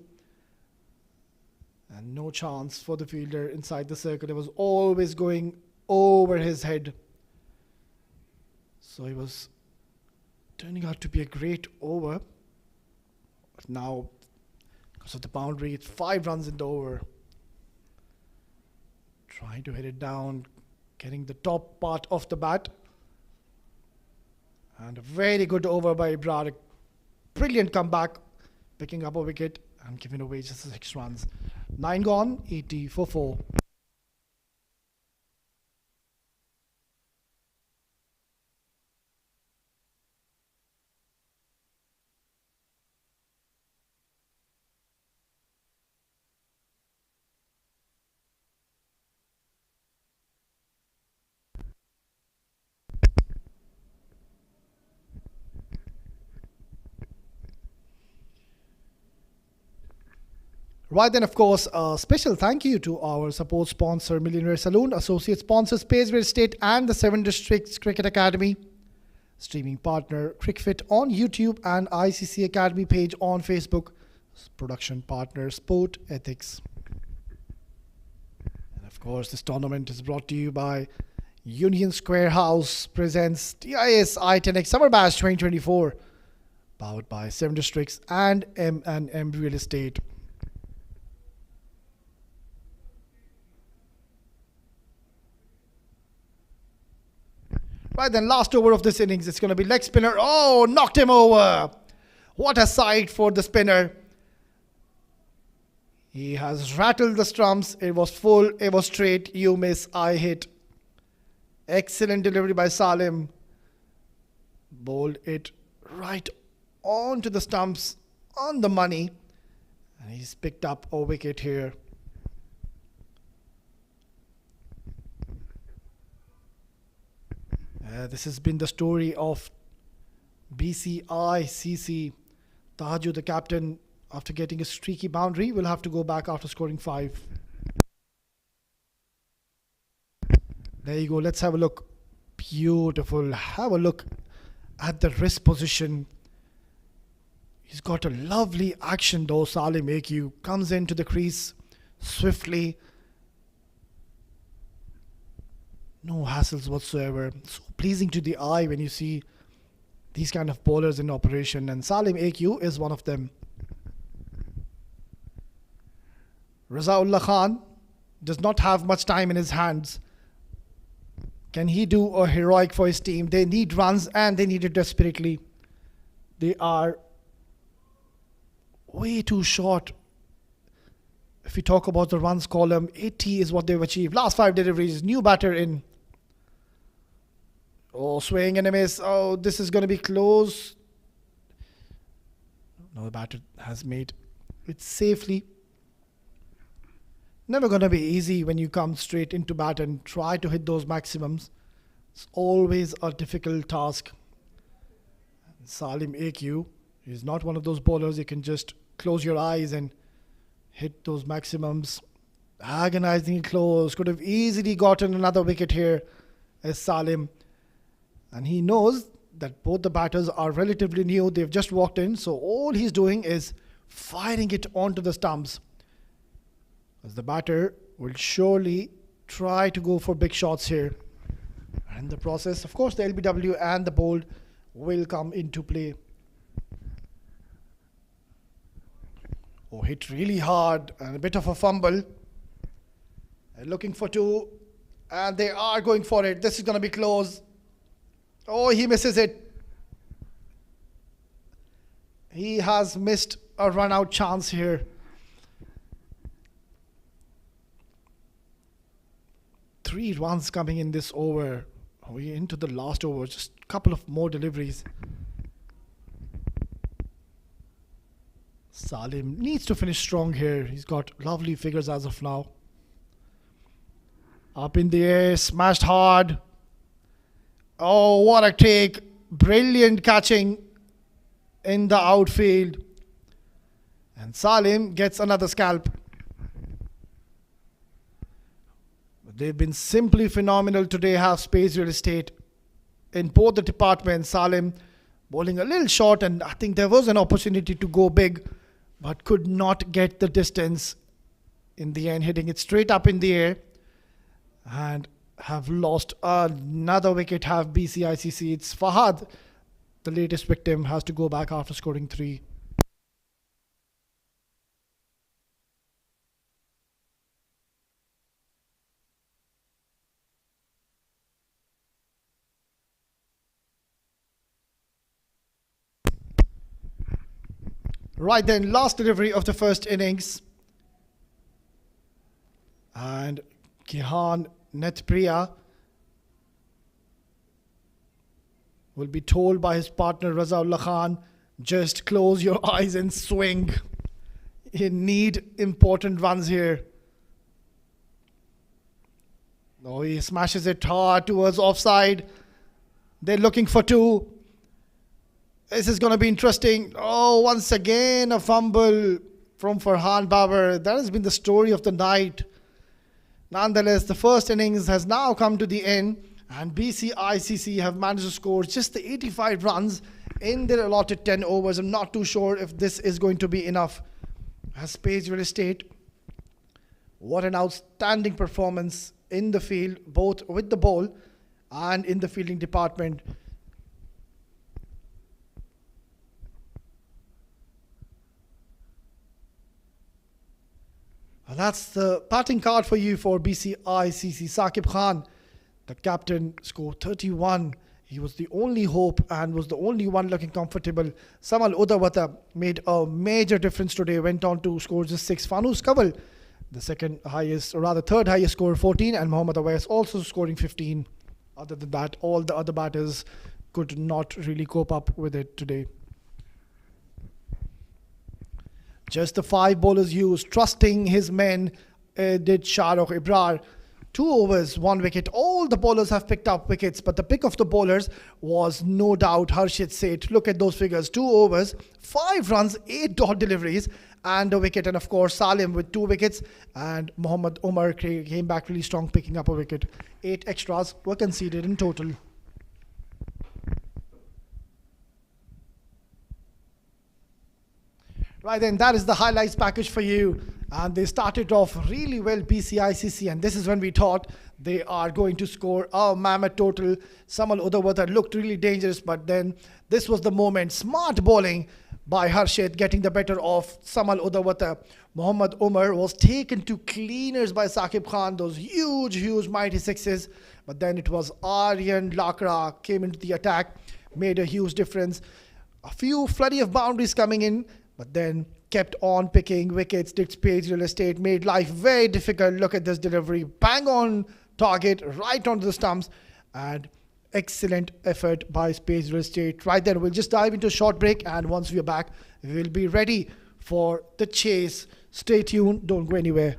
And no chance for the fielder inside the circle. It was always going over his head. So it was turning out to be a great over. But now, because of the boundary, it's 5 runs in the over. Trying to hit it down, getting the top part of the bat. And a very good over by Ibrar. Brilliant comeback, picking up a wicket and giving away just 6 runs. 9 gone, 80 for 4. Right then, of course, a special thank you to our support sponsor, Millionaire Saloon, associate sponsor, Spades Real Estate, and the 7 Districts Cricket Academy. Streaming partner, Cricfit on YouTube and ICC Academy page on Facebook. Production partner, Sport Ethics. And of course, this tournament is brought to you by Union Square House presents TIS I10x Summer Bash 2024. Powered by 7 Districts and M&M Real Estate. Right then, last over of this innings, it's going to be leg spinner. Oh, knocked him over. What a sight for the spinner. He has rattled the stumps. It was full, it was straight. You miss, I hit. Excellent delivery by Salim. Bowled it right onto the stumps, on the money. And he's picked up a wicket here. This has been the story of BCI CC. Taju, the captain, after getting a streaky boundary, will have to go back after scoring 5. There you go. Let's have a look. Beautiful. Have a look at the wrist position. He's got a lovely action though. Salim AQ comes into the crease swiftly. No hassles whatsoever. So pleasing to the eye when you see these kind of bowlers in operation, and Salim AQ is one of them. Razaullah Khan does not have much time in his hands. Can he do a heroic for his team? They need runs and they need it desperately. They are way too short. If we talk about the runs column, 80 is what they've achieved. Last 5 deliveries, new batter in. Oh, swing and a miss. Oh, this is going to be close. No, the batter has made it safely. Never going to be easy when you come straight into bat and try to hit those maximums. It's always a difficult task. Salim AQ is not one of those bowlers you can just close your eyes and hit those maximums. Agonizingly close. Could have easily gotten another wicket here as Salim. And he knows that both the batters are relatively new. They've just walked in. So all he's doing is firing it onto the stumps. As the batter will surely try to go for big shots here. And in the process, of course, the LBW and the bowled will come into play. Oh, hit really hard and a bit of a fumble. And looking for 2. And they are going for it. This is going to be close. Oh, he misses it. He has missed a run-out chance here. 3 runs coming in this over. We're into the last over. Just couple of more deliveries. Salim needs to finish strong here. He's got lovely figures as of now. Up in the air, smashed hard. Oh, what a take. Brilliant catching in the outfield. And Salim gets another scalp. They've been simply phenomenal today, have Spades Real Estate. In both the departments, Salim bowling a little short, and I think there was an opportunity to go big, but could not get the distance. In the end, hitting it straight up in the air, and have lost another wicket, have BCI CC. It's Fahad, the latest victim, has to go back after scoring 3. Right then, last delivery of the first innings. And Kihan Netpriya will be told by his partner Razaullah Khan, just close your eyes and swing. You need important runs here. Oh, he smashes it hard towards offside. They're looking for 2. This is going to be interesting. Oh, once again, a fumble from Farhan Babar. That has been the story of the night. Nonetheless, the first innings has now come to the end, and BCI CC have managed to score just the 85 runs in their allotted 10 overs. I'm not too sure if this is going to be enough. As Spades Real Estate, what an outstanding performance in the field, both with the ball and in the fielding department. That's the batting card for you for BCI CC. Saqib Khan, the captain, scored 31. He was the only hope and was the only one looking comfortable. Samal Udawata made a major difference today, went on to score just 6. Fanus Kaval, the second highest, or rather third highest score, 14, and Mohammad Awais also scoring 15. Other than that, all the other batters could not really cope up with it today. Just the 5 bowlers used, trusting his men, did Shahrukh Ibrar. 2 overs, 1 wicket. All the bowlers have picked up wickets, but the pick of the bowlers was no doubt Harshit Seth. Look at those figures. 2 overs, 5 runs, 8 dot deliveries, and a wicket. And of course, Salim with 2 wickets, and Mohammad Umar came back really strong, picking up a wicket. 8 extras were conceded in total. Right then, that is the highlights package for you. And they started off really well, BCI CC, and this is when we thought they are going to score a mammoth total. Samal Udawata looked really dangerous, but then this was the moment. Smart bowling by Harshit, getting the better of Samal Udawata. Mohammad Umar was taken to cleaners by Saqib Khan, those huge mighty sixes. But then it was Aryan Lakra came into the attack, made a huge difference. A few flurry of boundaries coming in, but then kept on picking wickets. Did Spades Real Estate, made life very difficult. Look at this delivery, bang on target, right onto the stumps, and excellent effort by Spades Real Estate. Right then, we'll just dive into a short break, and once we are back, we'll be ready for the chase. Stay tuned, don't go anywhere.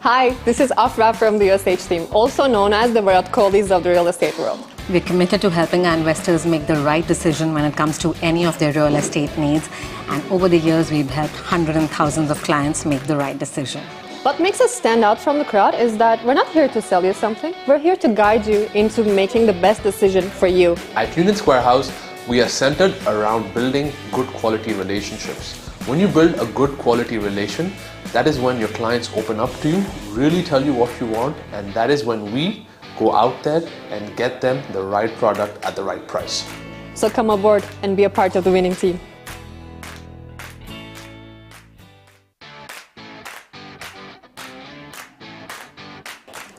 Hi, this is Afra from the USH team, also known as the Virat Kohlis of the real estate world. We're committed to helping our investors make the right decision when it comes to any of their real estate needs. And over the years, we've helped hundreds and thousands of clients make the right decision. What makes us stand out from the crowd is that we're not here to sell you something. We're here to guide you into making the best decision for you. At Union Square House, we are centered around building good quality relationships. When you build a good quality relation, that is when your clients open up to you, really tell you what you want, and that is when we go out there and get them the right product at the right price. So come aboard and be a part of the winning team.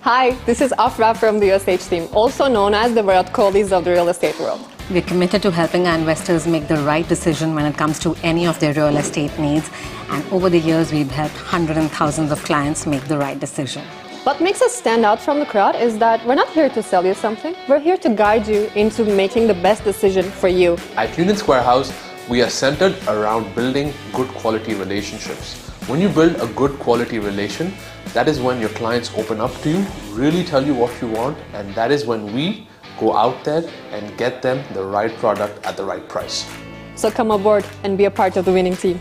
Hi, this is Afra from the USH team, also known as the Virat Kohlis of the real estate world. We're committed to helping our investors make the right decision when it comes to any of their real estate needs. And over the years, we've helped hundreds and thousands of clients make the right decision. What makes us stand out from the crowd is that we're not here to sell you something. We're here to guide you into making the best decision for you. At Union Square House, we are centered around building good quality relationships. When you build a good quality relation, that is when your clients open up to you, really tell you what you want, and that is when we go out there and get them the right product at the right price. So come aboard and be a part of the winning team.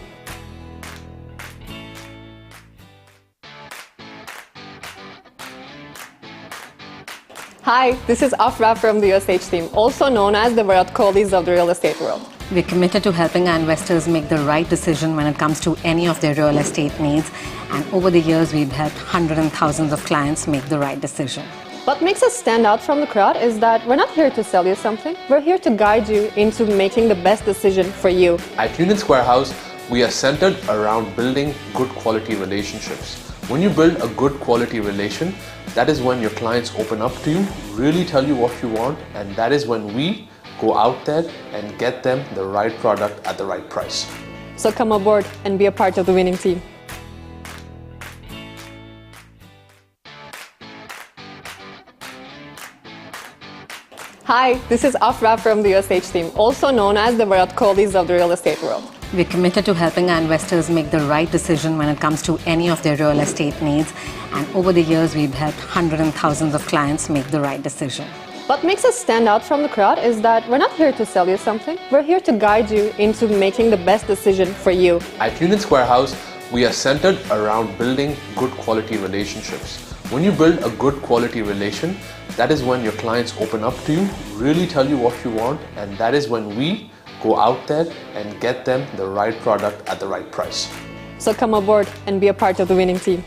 Hi, this is Afra from the USH team, also known as the Virat Kohlis of the real estate world. We're committed to helping our investors make the right decision when it comes to any of their real estate needs. And over the years, we've helped hundreds and thousands of clients make the right decision. What makes us stand out from the crowd is that we're not here to sell you something. We're here to guide you into making the best decision for you. At Union Square House, we are centered around building good quality relationships. When you build a good quality relation, that is when your clients open up to you, really tell you what you want, and that is when we go out there and get them the right product at the right price. So come aboard and be a part of the winning team. Hi, this is Afra from the USH team, also known as the Virat Kohlis of the real estate world. We're committed to helping our investors make the right decision when it comes to any of their real estate needs. And over the years, we've helped hundreds and thousands of clients make the right decision. What makes us stand out from the crowd is that we're not here to sell you something. We're here to guide you into making the best decision for you. At Union Square House, we are centered around building good quality relationships. When you build a good quality relation, that is when your clients open up to you, really tell you what you want, and that is when we go out there and get them the right product at the right price. So come aboard and be a part of the winning team.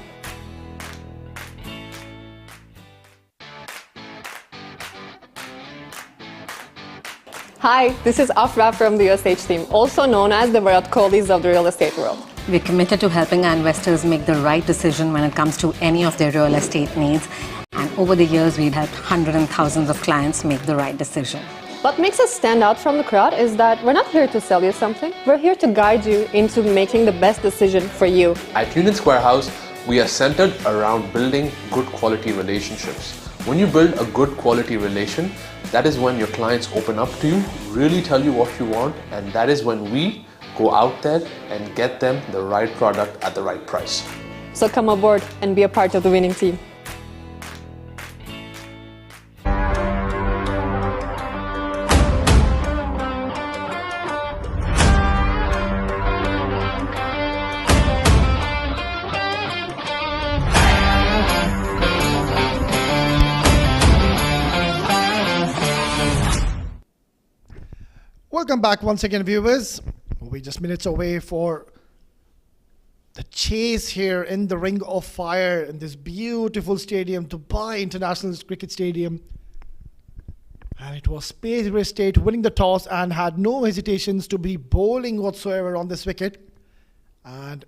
Hi, this is Afra from the USH team, also known as the Virat Kohlis of the real estate world. We're committed to helping our investors make the right decision when it comes to any of their real estate needs. And over the years, we've helped hundreds and thousands of clients make the right decision. What makes us stand out from the crowd is that we're not here to sell you something. We're here to guide you into making the best decision for you. At Union Square House, we are centered around building good quality relationships. When you build a good quality relation, that is when your clients open up to you, really tell you what you want, and that is when we go out there and get them the right product at the right price. So come aboard and be a part of the winning team. Welcome back once again, viewers. We're just minutes away for the chase here in the Ring of Fire in this beautiful stadium, Dubai International Cricket Stadium. And it was Spades Real Estate winning the toss and had no hesitations to be bowling whatsoever on this wicket. And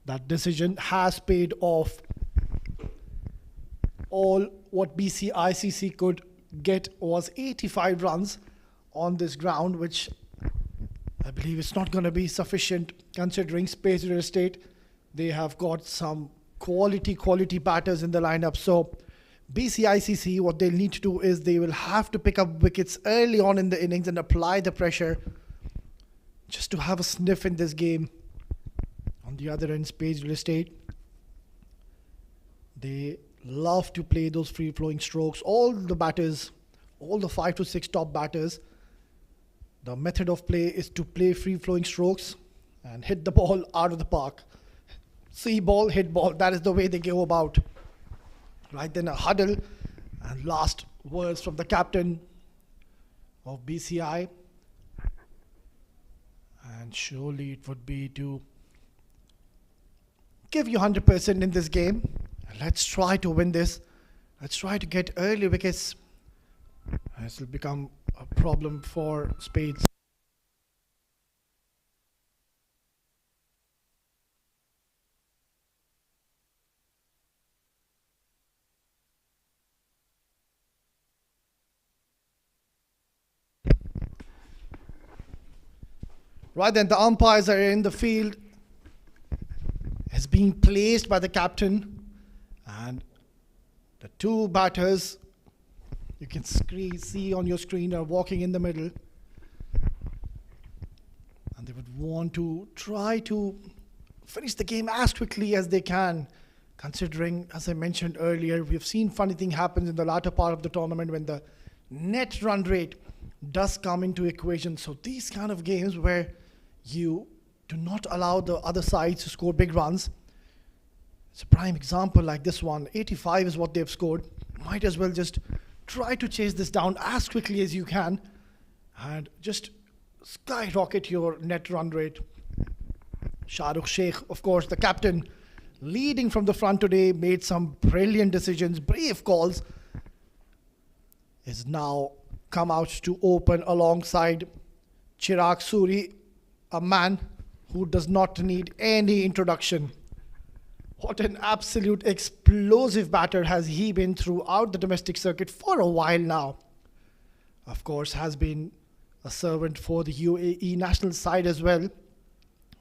that decision has paid off. All what BCI CC could get was 85 runs on this ground, which I believe it's not going to be sufficient considering Spades Real Estate. They have got some quality batters in the lineup. So BCI CC, what they'll need to do is they will have to pick up wickets early on in the innings and apply the pressure just to have a sniff in this game. On the other end, Spades Real Estate, they love to play those free-flowing strokes. All the batters, all the 5 to 6 top batters, the method of play is to play free-flowing strokes and hit the ball out of the park. See ball, hit ball. That is the way they go about. Right then a huddle and last words from the captain of BCI. And surely it would be to give you 100% in this game. Let's try to win this. Let's try to get early wickets. This will become a problem for Spades. Right then, the umpires are in the field. Is being placed by the captain. And the two batters, you can see on your screen, are walking in the middle. And they would want to try to finish the game as quickly as they can, considering, as I mentioned earlier, we've seen funny thing happen in the latter part of the tournament when the net run rate does come into equation. So these kind of games where you do not allow the other side to score big runs. It's a prime example like this one. 85 is what they've scored. Might as well just try to chase this down as quickly as you can and just skyrocket your net run rate. Shahrukh Sheikh, of course, the captain, leading from the front today, made some brilliant decisions, brave calls. Is now come out to open alongside Chirag Suri, a man who does not need any introduction. What an absolute explosive batter has he been throughout the domestic circuit for a while now. Of course, has been a servant for the UAE national side as well.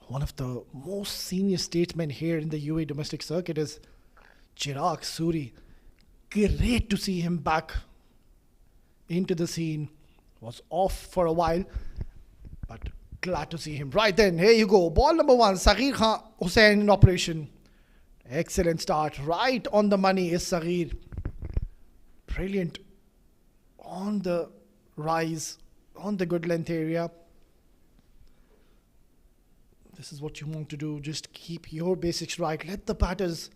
One of the most senior statesmen here in the UAE domestic circuit is Chirag Suri. Great to see him back into the scene. Was off for a while, but glad to see him. Right then, here you go. Ball number 1, Saghir Khan Hussain in operation. Excellent start. Right on the money is Saghir. Brilliant. On the rise, on the good length area. This is what you want to do. Just keep your basics right. Let the batters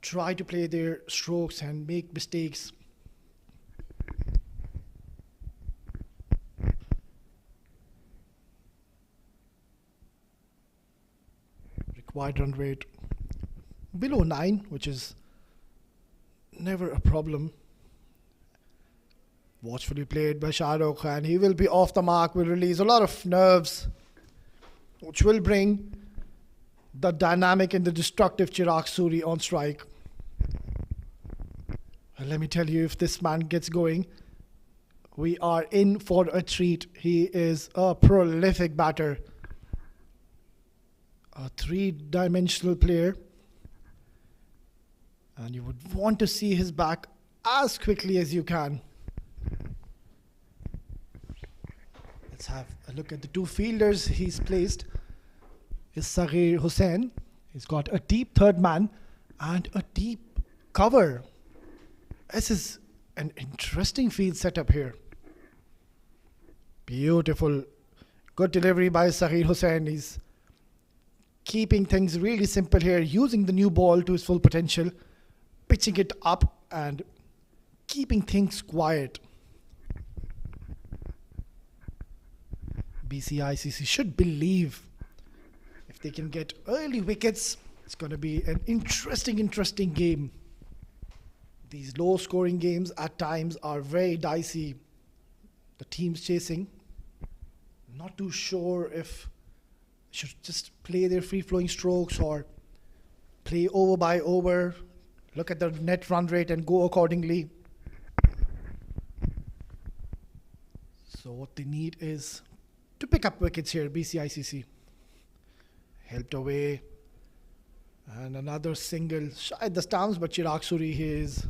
try to play their strokes and make mistakes. Required run rate below 9, which is never a problem. Watchfully played by Shahrukh, and he will be off the mark, will release a lot of nerves, which will bring the dynamic and the destructive Chirag Suri on strike. And let me tell you, if this man gets going, we are in for a treat. He is a prolific batter, a three-dimensional player, and you would want to see his back as quickly as you can. Let's have a look at the two fielders he's placed. Is Saghir Hussain. He's got a deep third man and a deep cover. This is an interesting field setup here. Beautiful. Good delivery by Saghir Hussain. He's keeping things really simple here, using the new ball to its full potential, pitching it up and keeping things quiet. BCI CC should believe if they can get early wickets, it's going to be an interesting game. These low scoring games at times are very dicey. The teams chasing, not too sure if should just play their free-flowing strokes or play over by over, look at the net run rate and go accordingly. So what they need is to pick up wickets here. BCI CC helped away, and another single shy the stumps, but Chirag Suri, he is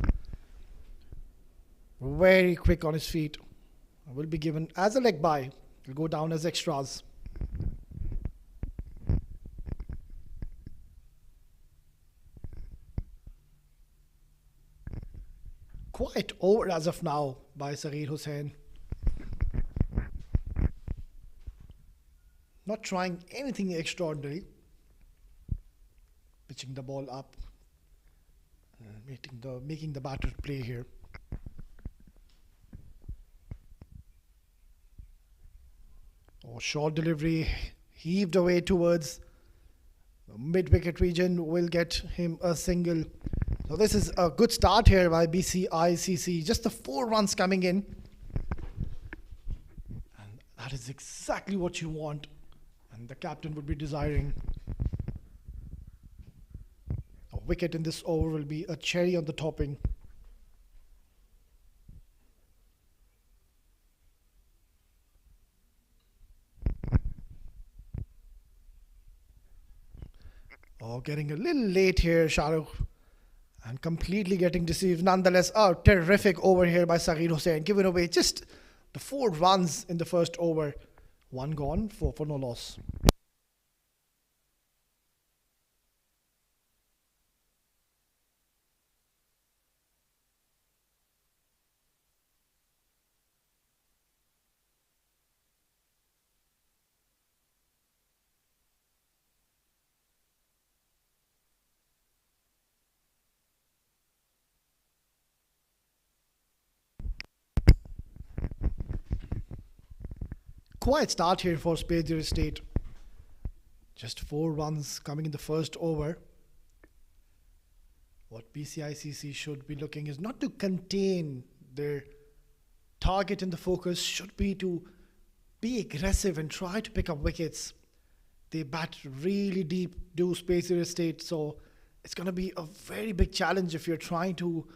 very quick on his feet. Will be given as a leg bye. Will go down as extras. Quite over as of now by Saghir Hussain. Not trying anything extraordinary. Pitching the ball up. Making the batter play here. Oh, short delivery. Heaved away towards the mid-wicket region. Will get him a single. So this is a good start here by BCI CC. Just the 4 runs coming in. And that is exactly what you want. And the captain would be desiring. A wicket in this over will be a cherry on the topping. Oh, getting a little late here, Shahrukh. And completely getting deceived. Nonetheless, a terrific over here by Saghir Hussain. Giving away just the 4 runs in the first over. 1 gone, 4 for no loss. Quiet start here for Spades Estate. Just 4 runs coming in the first over. What BCI CC should be looking is not to contain their target, and the focus should be to be aggressive and try to pick up wickets. They bat really deep, do Spades Estate, so it's going to be a very big challenge if you're trying to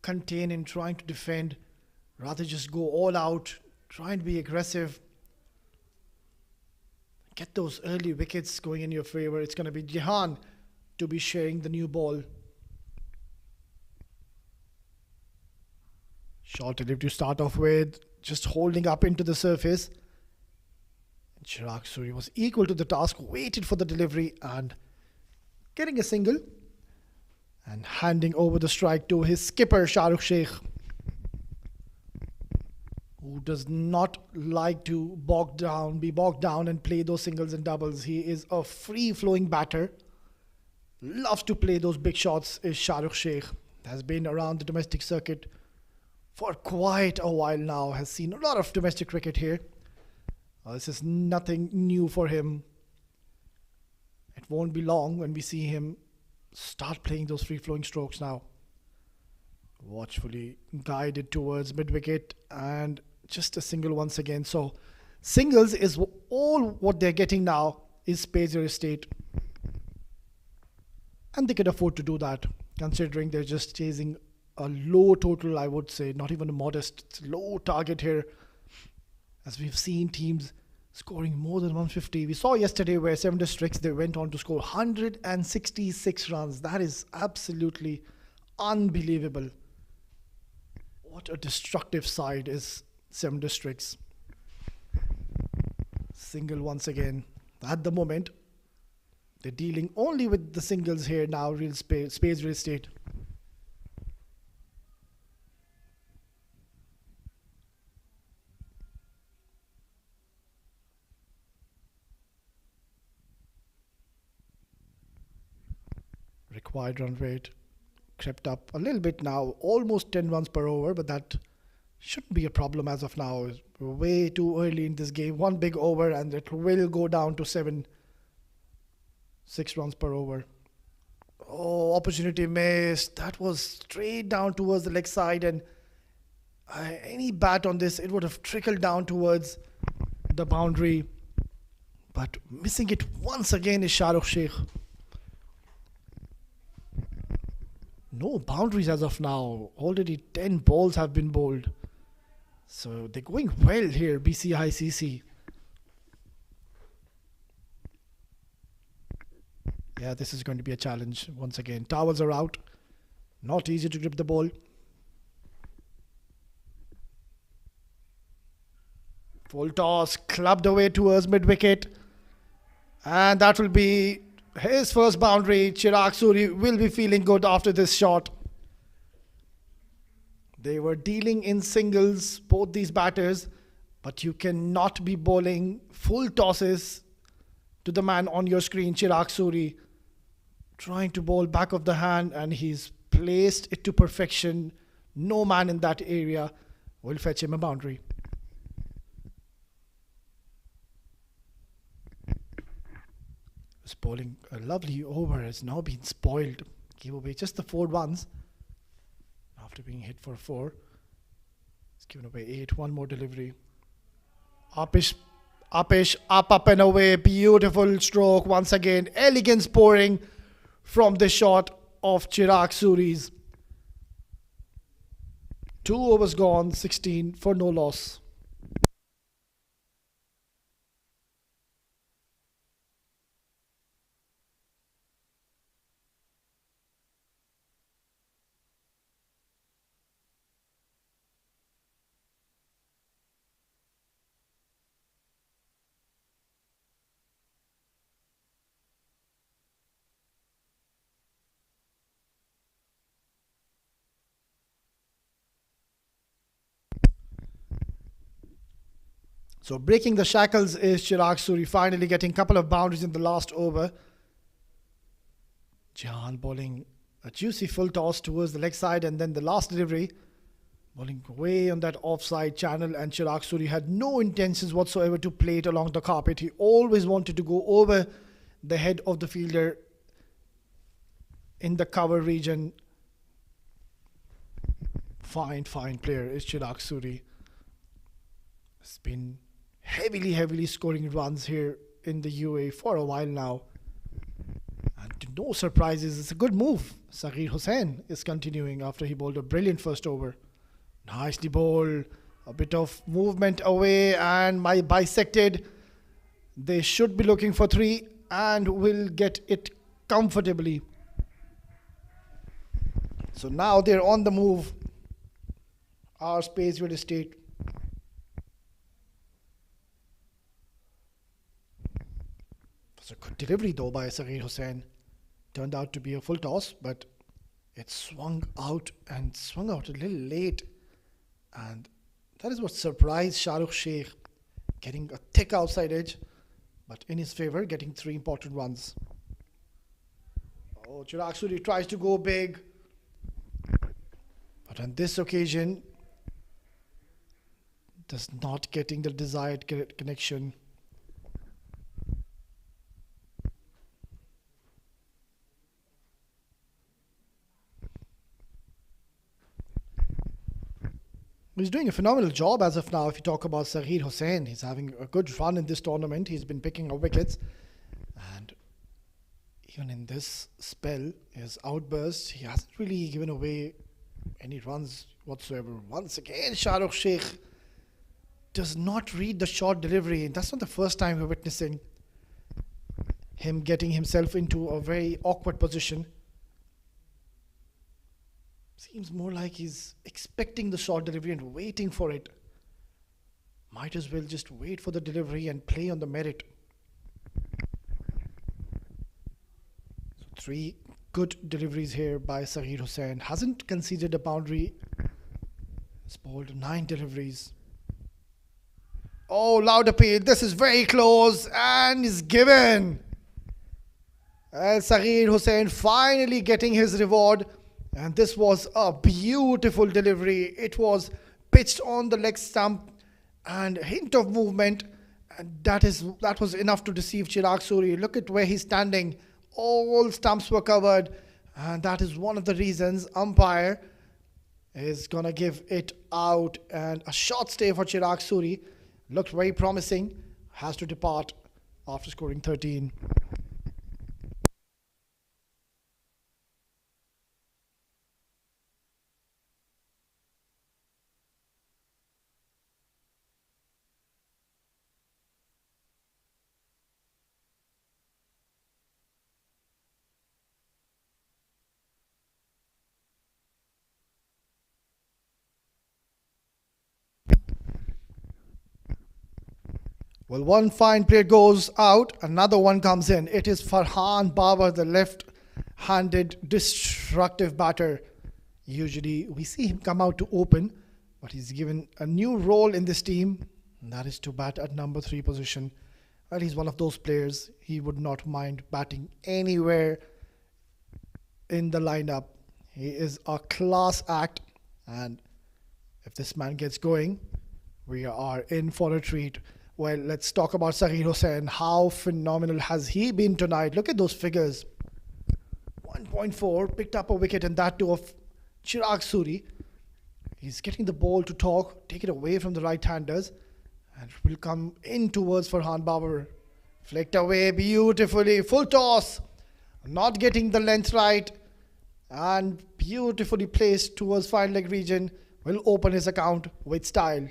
contain and trying to defend. Rather just go all out, try and be aggressive. Get those early wickets going in your favor. It's going to be Jehan to be sharing the new ball. Short delivery to start off with, just holding up into the surface. And Chirag Suri was equal to the task, waited for the delivery and getting a single. And handing over the strike to his skipper, Shahrukh Sheikh, who does not like to be bogged down and play those singles and doubles. He is a free-flowing batter. Loves to play those big shots is Shahrukh Sheikh. Has been around the domestic circuit for quite a while now. Has seen a lot of domestic cricket here. This is nothing new for him. It won't be long when we see him start playing those free-flowing strokes now. Watchfully guided towards mid-wicket and just a single once again. So singles is all what they're getting now is Spades Estate. And they could afford to do that, considering they're just chasing a low total, I would say, not even a modest. It's a low target here. As we've seen teams scoring more than 150. We saw yesterday where 7 districts, they went on to score 166 runs. That is absolutely unbelievable. What a destructive side is 7 districts. Single once again. At the moment, they're dealing only with the singles here now, Spades Real Estate. Required run rate crept up a little bit now, almost 10 runs per over, but that shouldn't be a problem as of now. We're way too early in this game. 1 big over and it will go down to 6 runs per over. Oh, opportunity missed. That was straight down towards the leg side, and any bat on this, it would have trickled down towards the boundary. But missing it once again is Shahrukh Sheikh. No boundaries as of now. Already 10 balls have been bowled. So they're going well here, BCI CC. Yeah, this is going to be a challenge once again. Towels are out. Not easy to grip the ball. Full toss, clubbed away towards mid-wicket. And that will be his first boundary. Chirag Suri will be feeling good after this shot. They were dealing in singles, both these batters, but you cannot be bowling full tosses to the man on your screen, Chirag Suri. Trying to bowl back of the hand, and he's placed it to perfection. No man in that area will fetch him a boundary. This bowling, a lovely over, has now been spoiled. Gave away just the 4 runs after being hit for 4. He's given away 8. One more delivery. Upish, up and away. Beautiful stroke once again. Elegance pouring from the shot of Chirag Suri's. 2 overs gone, 16 for no loss. So breaking the shackles is Chirag Suri, finally getting a couple of boundaries in the last over. Jahan bowling a juicy full toss towards the leg side, and then the last delivery bowling way on that offside channel, and Chirag Suri had no intentions whatsoever to play it along the carpet. He always wanted to go over the head of the fielder in the cover region. Fine player is Chirag Suri. Has been heavily scoring runs here in the UAE for a while now. And to no surprises, it's a good move. Saghir Hussain is continuing after he bowled a brilliant first over. Nicely bowled. A bit of movement away and bisected. They should be looking for 3 and will get it comfortably. So now they're on the move. Our Spades Real Estate. It was a good delivery though by Saghir Hussain. Turned out to be a full toss, but it swung out a little late. And that is what surprised Shahrukh Sheikh, getting a thick outside edge, but in his favour, getting 3 important runs. Oh, Chirag Suri tries to go big, but on this occasion, does not getting the desired connection. He's doing a phenomenal job as of now. If you talk about Saghir Hussain, he's having a good run in this tournament. He's been picking up wickets. And even in this spell, his outburst, he hasn't really given away any runs whatsoever. Once again, Shahrukh Sheikh does not read the short delivery. That's not the first time we're witnessing him getting himself into a very awkward position. Seems more like he's expecting the short delivery and waiting for it. Might as well just wait for the delivery and play on the merit. So 3 good deliveries here by Saghir Hussain. Hasn't conceded a boundary. He's bowled 9 deliveries. Oh, loud appeal. This is very close and is given. And Saghir Hussain finally getting his reward. And this was a beautiful delivery. It was pitched on the leg stump and a hint of movement. And that was enough to deceive Chirag Suri. Look at where he's standing. All stumps were covered. And that is one of the reasons umpire is going to give it out. And a short stay for Chirag Suri. Looked very promising. Has to depart after scoring 13. Well, one fine player goes out, another one comes in. It is Farhan Babar, the left-handed destructive batter. Usually we see him come out to open, but he's given a new role in this team, and that is to bat at number 3 position. Well, he's one of those players. He would not mind batting anywhere in the lineup. He is a class act, and if this man gets going, we are in for a treat. Well, let's talk about Saghir Hussain. How phenomenal has he been tonight? Look at those figures. 1.4, picked up a wicket, and that too of Chirag Suri. He's getting the ball to talk, take it away from the right-handers, and will come in towards Farhan Babar. Flicked away beautifully, full toss. Not getting the length right, and beautifully placed towards fine leg region. Will open his account with style.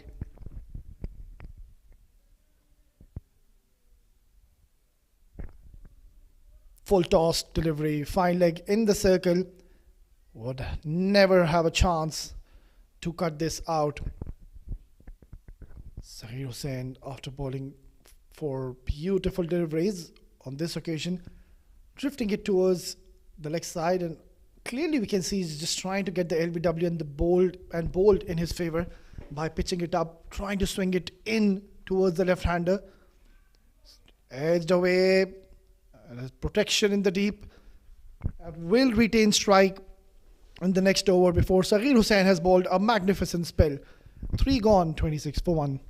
Full toss delivery, fine leg in the circle. Would never have a chance to cut this out. Saghir Hussain, after bowling 4 beautiful deliveries on this occasion, drifting it towards the leg side, and clearly we can see he's just trying to get the LBW and the bold in his favour by pitching it up, trying to swing it in towards the left-hander. Edged away. Protection in the deep. And will retain strike in the next over before Saghir Hussain has bowled a magnificent spell. 3 gone, 26 for 1.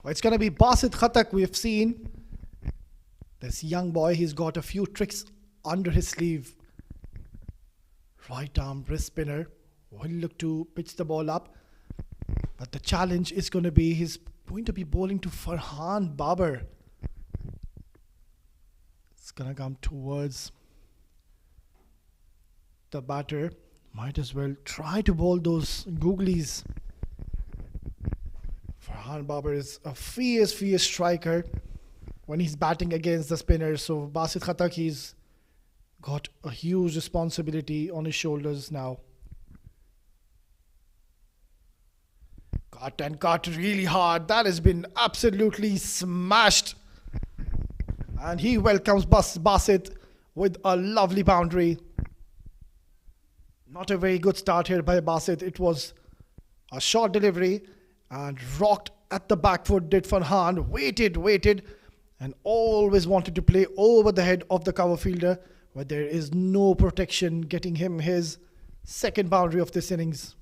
It's going to be Basit Khatak. We've seen this young boy. He's got a few tricks under his sleeve. Right arm wrist spinner. Will look to pitch the ball up. But the challenge is going to be he's going to be bowling to Farhan Babar. It's going to come towards the batter. Might as well try to bowl those googlies. Farhan Babar is a fierce striker when he's batting against the spinner. So Basit Khatak, he's got a huge responsibility on his shoulders now. Cut and cut really hard. That has been absolutely smashed. And he welcomes Basit with a lovely boundary. Not a very good start here by Basit. It was a short delivery. And rocked at the back foot did Farhan. Waited and always wanted to play over the head of the cover fielder, but there is no protection, getting him his second boundary of this innings.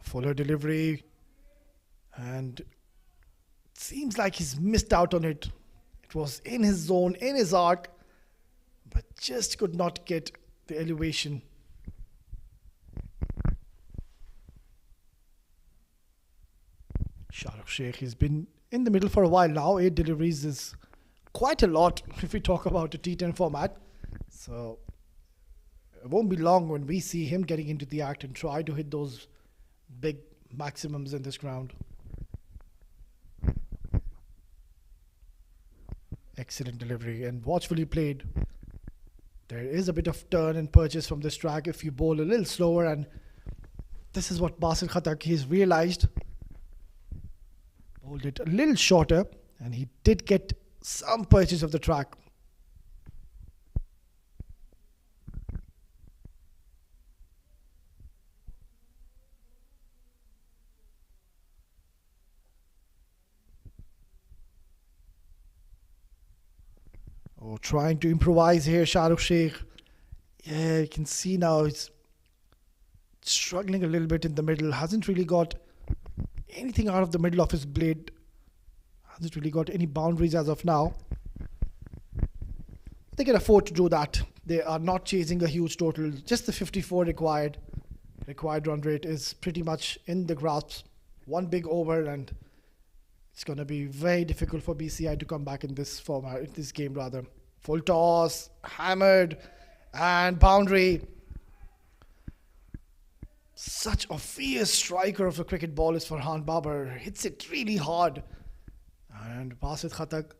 Fuller delivery, and seems like he's missed out on it. It was in his zone, in his arc, but just could not get the elevation. Shahrukh Sheikh, he's been in the middle for a while now. 8 deliveries is quite a lot if we talk about a T10 format. So it won't be long when we see him getting into the act and try to hit those big maximums in this ground. Excellent delivery and watchfully played. There is a bit of turn and purchase from this track if you bowl a little slower, and this is what Basit Khatak has realized. Bowled it a little shorter and he did get some purchase of the track. Oh, trying to improvise here, Shahrukh Sheikh. Yeah, you can see now he's struggling a little bit in the middle. Hasn't really got anything out of the middle of his blade. Hasn't really got any boundaries as of now. They can afford to do that. They are not chasing a huge total. Just the 54 required. Required run rate is pretty much in the grasp. One big over and it's going to be very difficult for BCI to come back in this format, in this game rather. Full toss, hammered, and boundary. Such a fierce striker of a cricket ball is Farhan Babar. Hits it really hard. And Basit Khatak,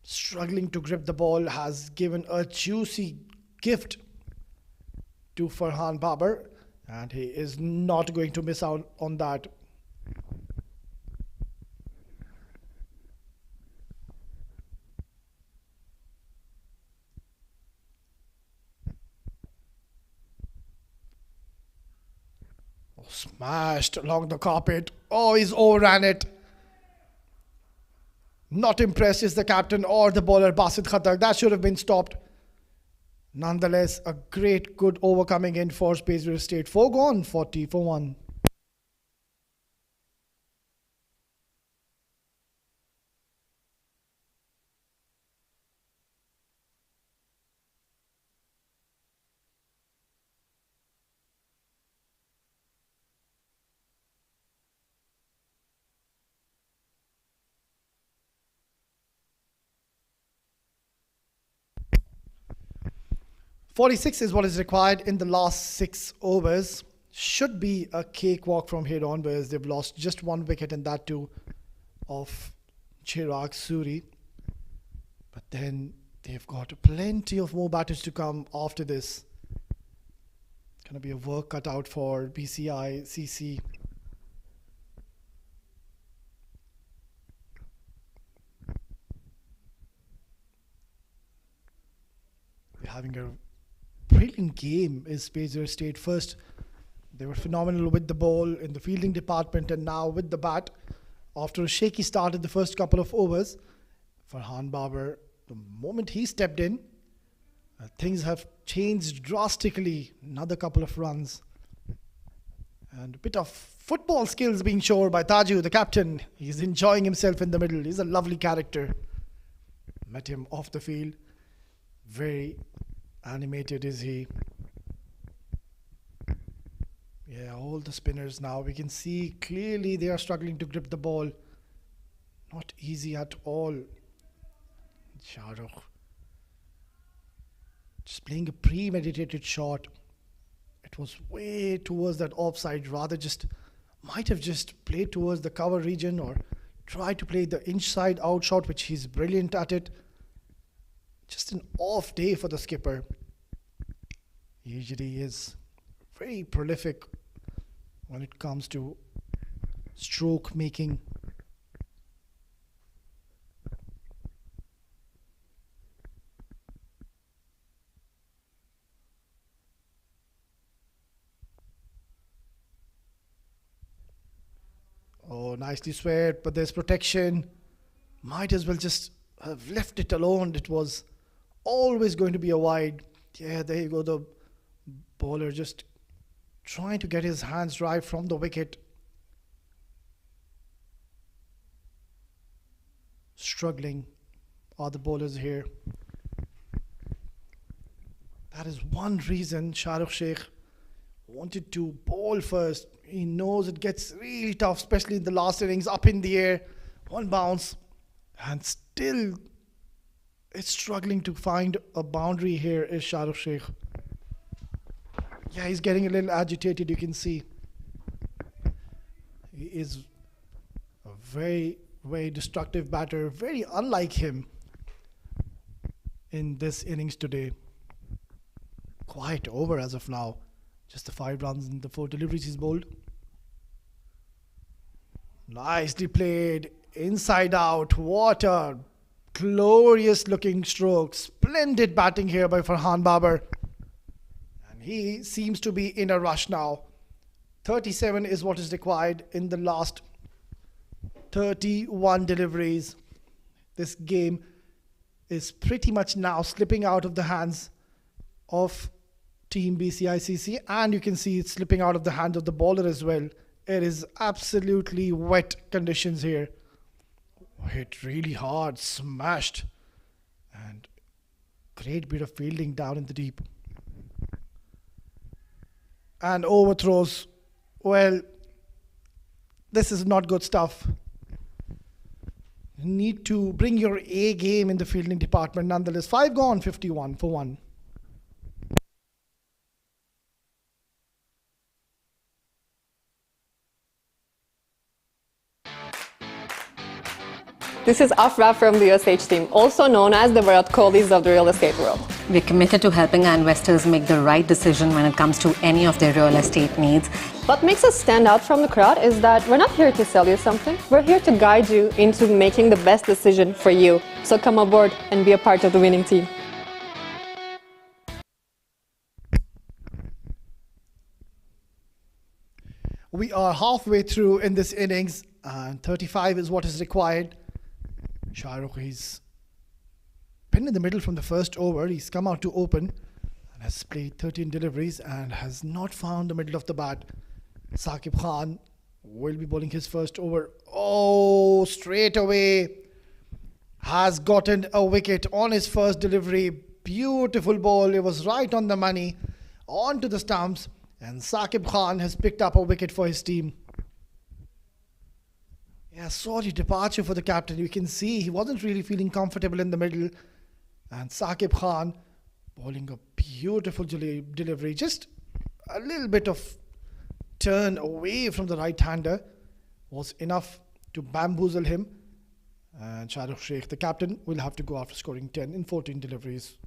struggling to grip the ball, has given a juicy gift to Farhan Babar. And he is not going to miss out on that. Smashed along the carpet. Oh, he's overran it. Not impressed is the captain or the bowler Basit Khatak. That should have been stopped. Nonetheless, a great, good overcoming in for Spades Real Estate. 4 gone, 40 for 1. 46 is what is required in the last 6 overs. Should be a cakewalk from here onwards. They've lost just 1 wicket, and that too of Chirag Suri. But then they've got plenty of more batters to come after this. Gonna be a work cut out for BCI CC. They're having a brilliant game is Spades State. First, they were phenomenal with the ball in the fielding department, and now with the bat. After a shaky start in the first couple of overs, Farhan Babar, the moment he stepped in, things have changed drastically. Another couple of runs. And a bit of football skills being shown by Taju, the captain. He's enjoying himself in the middle. He's a lovely character. Met him off the field. Very animated is he. Yeah, all the spinners now. We can see clearly they are struggling to grip the ball. Not easy at all. Shahrukh just playing a premeditated shot. It was way towards that offside. Rather might have just played towards the cover region or tried to play the inside out shot, which he's brilliant at it. Just an off day for the skipper. Usually is very prolific when it comes to stroke making. Oh, nicely swept, but there's protection. Might as well just have left it alone. It was always going to be a wide. Yeah, there you go. The bowler just trying to get his hands dry from the wicket. Struggling are the bowlers here. That is one reason Shahrukh Sheikh wanted to bowl first. He knows it gets really tough, especially in the last innings, up in the air, 1 bounce, and still it's struggling to find a boundary here is Shahrukh Sheikh. Yeah, he's getting a little agitated, you can see. He is a very, very destructive batter, very unlike him in this innings today. Quiet over as of now. Just the 5 runs and the 4 deliveries he's bowled. Nicely played. Inside out. What a glorious looking stroke. Splendid batting here by Farhan Babar. And he seems to be in a rush now. 37 is what is required in the last 31 deliveries. This game is pretty much now slipping out of the hands of Team BCI CC, and you can see it's slipping out of the hands of the bowler as well. It is absolutely wet conditions here. Hit really hard, smashed, and great bit of fielding down in the deep. And overthrows. Well, this is not good stuff. You need to bring your A game in the fielding department nonetheless. 5 gone, 51 for 1. This is Afra from the USH team, also known as the Virat Kohlis of the real estate world. We're committed to helping our investors make the right decision when it comes to any of their real estate needs. What makes us stand out from the crowd is that we're not here to sell you something. We're here to guide you into making the best decision for you. So come aboard and be a part of the winning team. We are halfway through in this innings, and 35 is what is required. Shahrukh, he's been in the middle from the first over. He's come out to open and has played 13 deliveries and has not found the middle of the bat. Saqib Khan will be bowling his first over. Oh, straight away has gotten a wicket on his first delivery. Beautiful ball. It was right on the money, onto the stumps, and Saqib Khan has picked up a wicket for his team. Yeah, sorry departure for the captain. You can see he wasn't really feeling comfortable in the middle. And Saqib Khan Bowling a beautiful delivery. Just a little bit of turn away from the right-hander was enough to bamboozle him. And Shahrukh Sheikh, the captain, will have to go after scoring 10 in 14 deliveries.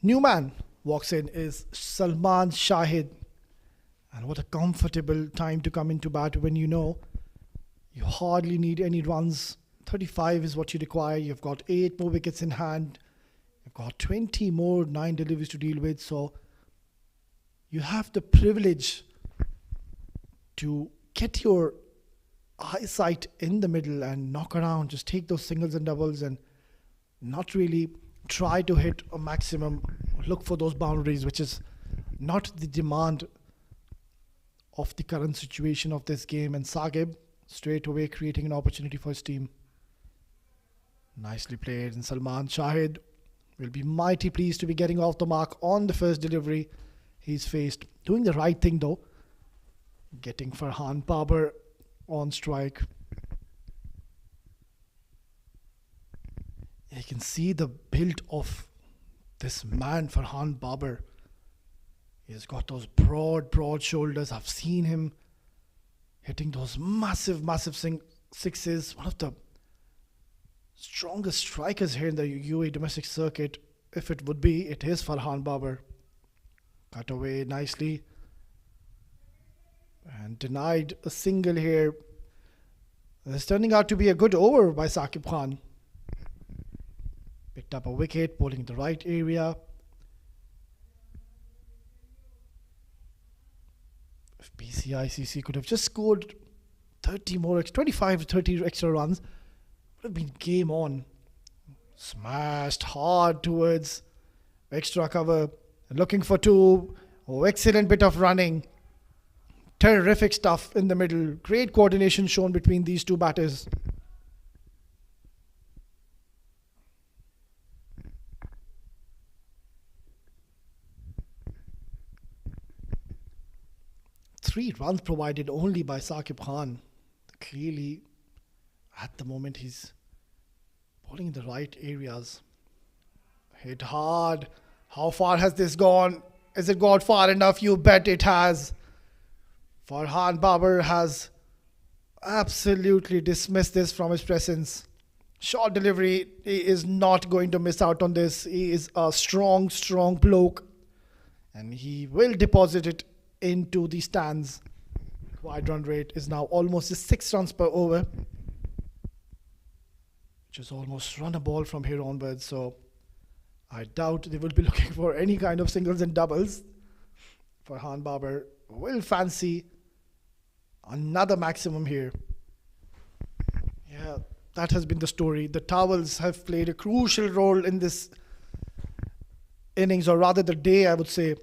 New man walks in is Salman Shahid. And what a comfortable time to come into bat when you know you hardly need any runs. 35 is what you require. You've got 8 more wickets in hand. You've got 20 more 9 deliveries to deal with. So you have the privilege to get your eyesight in the middle and knock around. Just take those singles and doubles and not really try to hit a maximum. Look for those boundaries, which is not the demand of the current situation of this game. And Sagib straight away creating an opportunity for his team. Nicely played, and Salman Shahid will be mighty pleased to be getting off the mark on the first delivery he's faced. Doing the right thing though, getting Farhan Babar on strike. You can see the build of this man, Farhan Babar. He's got those broad shoulders. I've seen him hitting those massive sixes. One of the strongest strikers here in the UAE domestic circuit. If it would be, it is Farhan Babar. Cut away nicely. And denied a single here. It's turning out to be a good over by Saqib Khan. Picked up a wicket, bowling in the right area. If BCI CC could have just scored 25 to 30 extra runs, would have been game on. Smashed hard towards extra cover. Looking for 2. Oh, excellent bit of running. Terrific stuff in the middle. Great coordination shown between these two batters. Three runs provided only by Saqib Khan. Clearly, at the moment, he's bowling in the right areas. Hit hard. How far has this gone? Has it gone far enough? You bet it has. Farhan Babar has absolutely dismissed this from his presence. Short delivery. He is not going to miss out on this. He is a strong bloke. And he will deposit it into the stands. Wide run rate is now almost 6 runs per over, which is almost run a ball from here onwards. So I doubt they will be looking for any kind of singles and doubles. Farhan Babar will fancy another maximum here. Yeah, that has been the story. The towels have played a crucial role in this innings, or rather the day, I would say.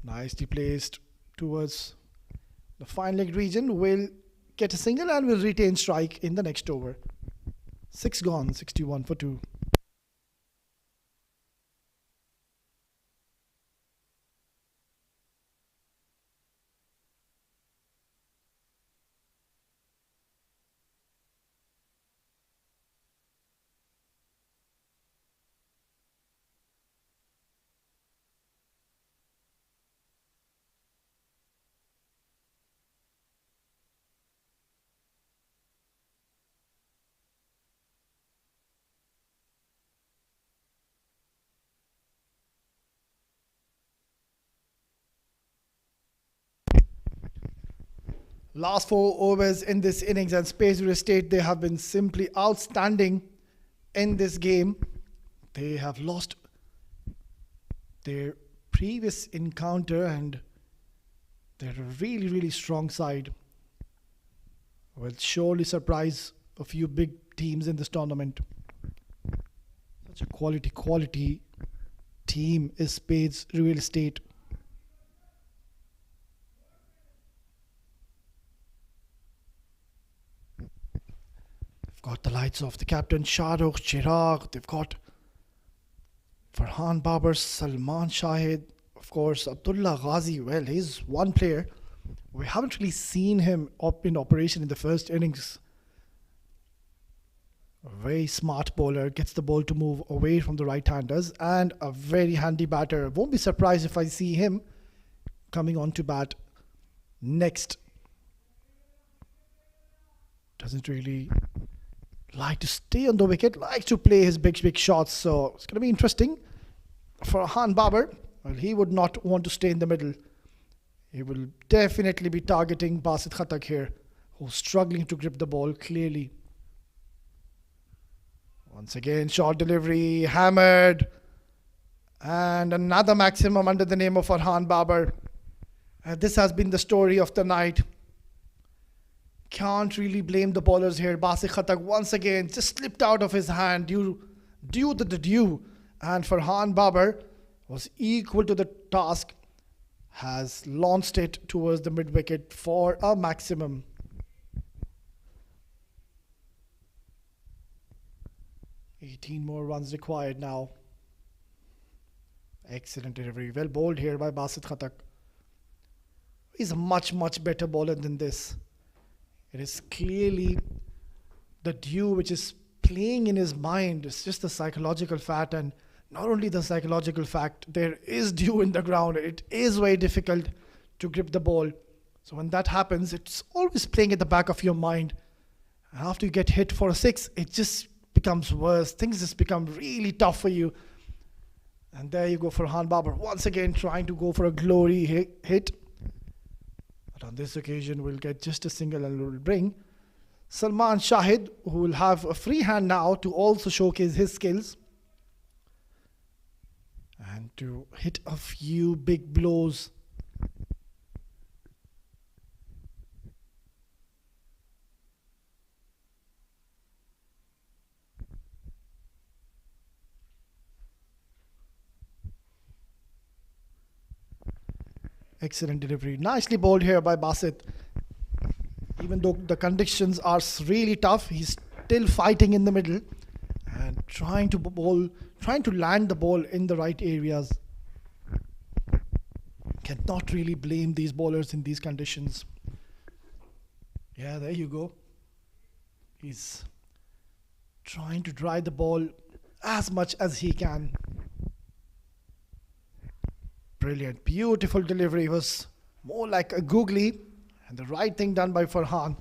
Nicely placed towards the fine leg region. Will get a single and will retain strike in the next over. 6 gone, 61 for 2. Last 4 overs in this innings, and Spades Real Estate, they have been simply outstanding in this game. They have lost their previous encounter and they're a really strong side. Will surely surprise a few big teams in this tournament. Such a quality team is Spades Real Estate. They've got the lights off. The captain Shahrukh, Chirag. They've got Farhan Babar, Salman Shahid, of course, Abdullah Ghazi. Well, he's one player. We haven't really seen him up in operation in the first innings. A very smart bowler, gets the ball to move away from the right-handers, and a very handy batter. Won't be surprised if I see him coming on to bat next. Doesn't really like to stay on the wicket, likes to play his big shots, so it's going to be interesting. For Farhan Babar, well, he would not want to stay in the middle. He will definitely be targeting Basit Khattak here, who's struggling to grip the ball clearly. Once again, short delivery, hammered, and another maximum under the name of Farhan Babar. This has been the story of the night. Can't really blame the bowlers here. Basit Khattak once again just slipped out of his hand due to the dew. And Farhan Babar was equal to the task, has launched it towards the mid-wicket for a maximum. $18 more runs required now. Excellent delivery. Well bowled here by Basit Khattak. He's a much better bowler than this. It is clearly the dew which is playing in his mind. It's just the psychological fact, and not only the psychological fact, there is dew in the ground. It is very difficult to grip the ball. So when that happens, it's always playing at the back of your mind. And after you get hit for a six, it just becomes worse. Things just become really tough for you. And there you go, Farhan Babar once again trying to go for a glory hit. But on this occasion, we'll get just a single and will bring Salman Shahid, who will have a free hand now to also showcase his skills and to hit a few big blows. Excellent delivery. Nicely bowled here by Basit. Even though the conditions are really tough, he's still fighting in the middle and trying to land the ball in the right areas. Cannot really blame these bowlers in these conditions. Yeah, there you go. He's trying to drive the ball as much as he can. Brilliant, beautiful delivery. Was more like a googly, and the right thing done by Farhan.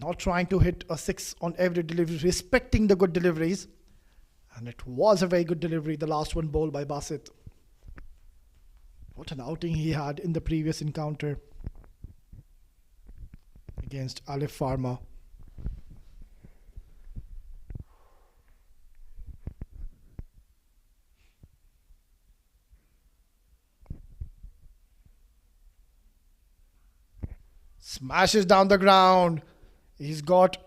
Not trying to hit a six on every delivery, respecting the good deliveries. And it was a very good delivery, the last one bowled by Basit. What an outing he had in the previous encounter against Alif Pharma. Smashes down the ground. He's got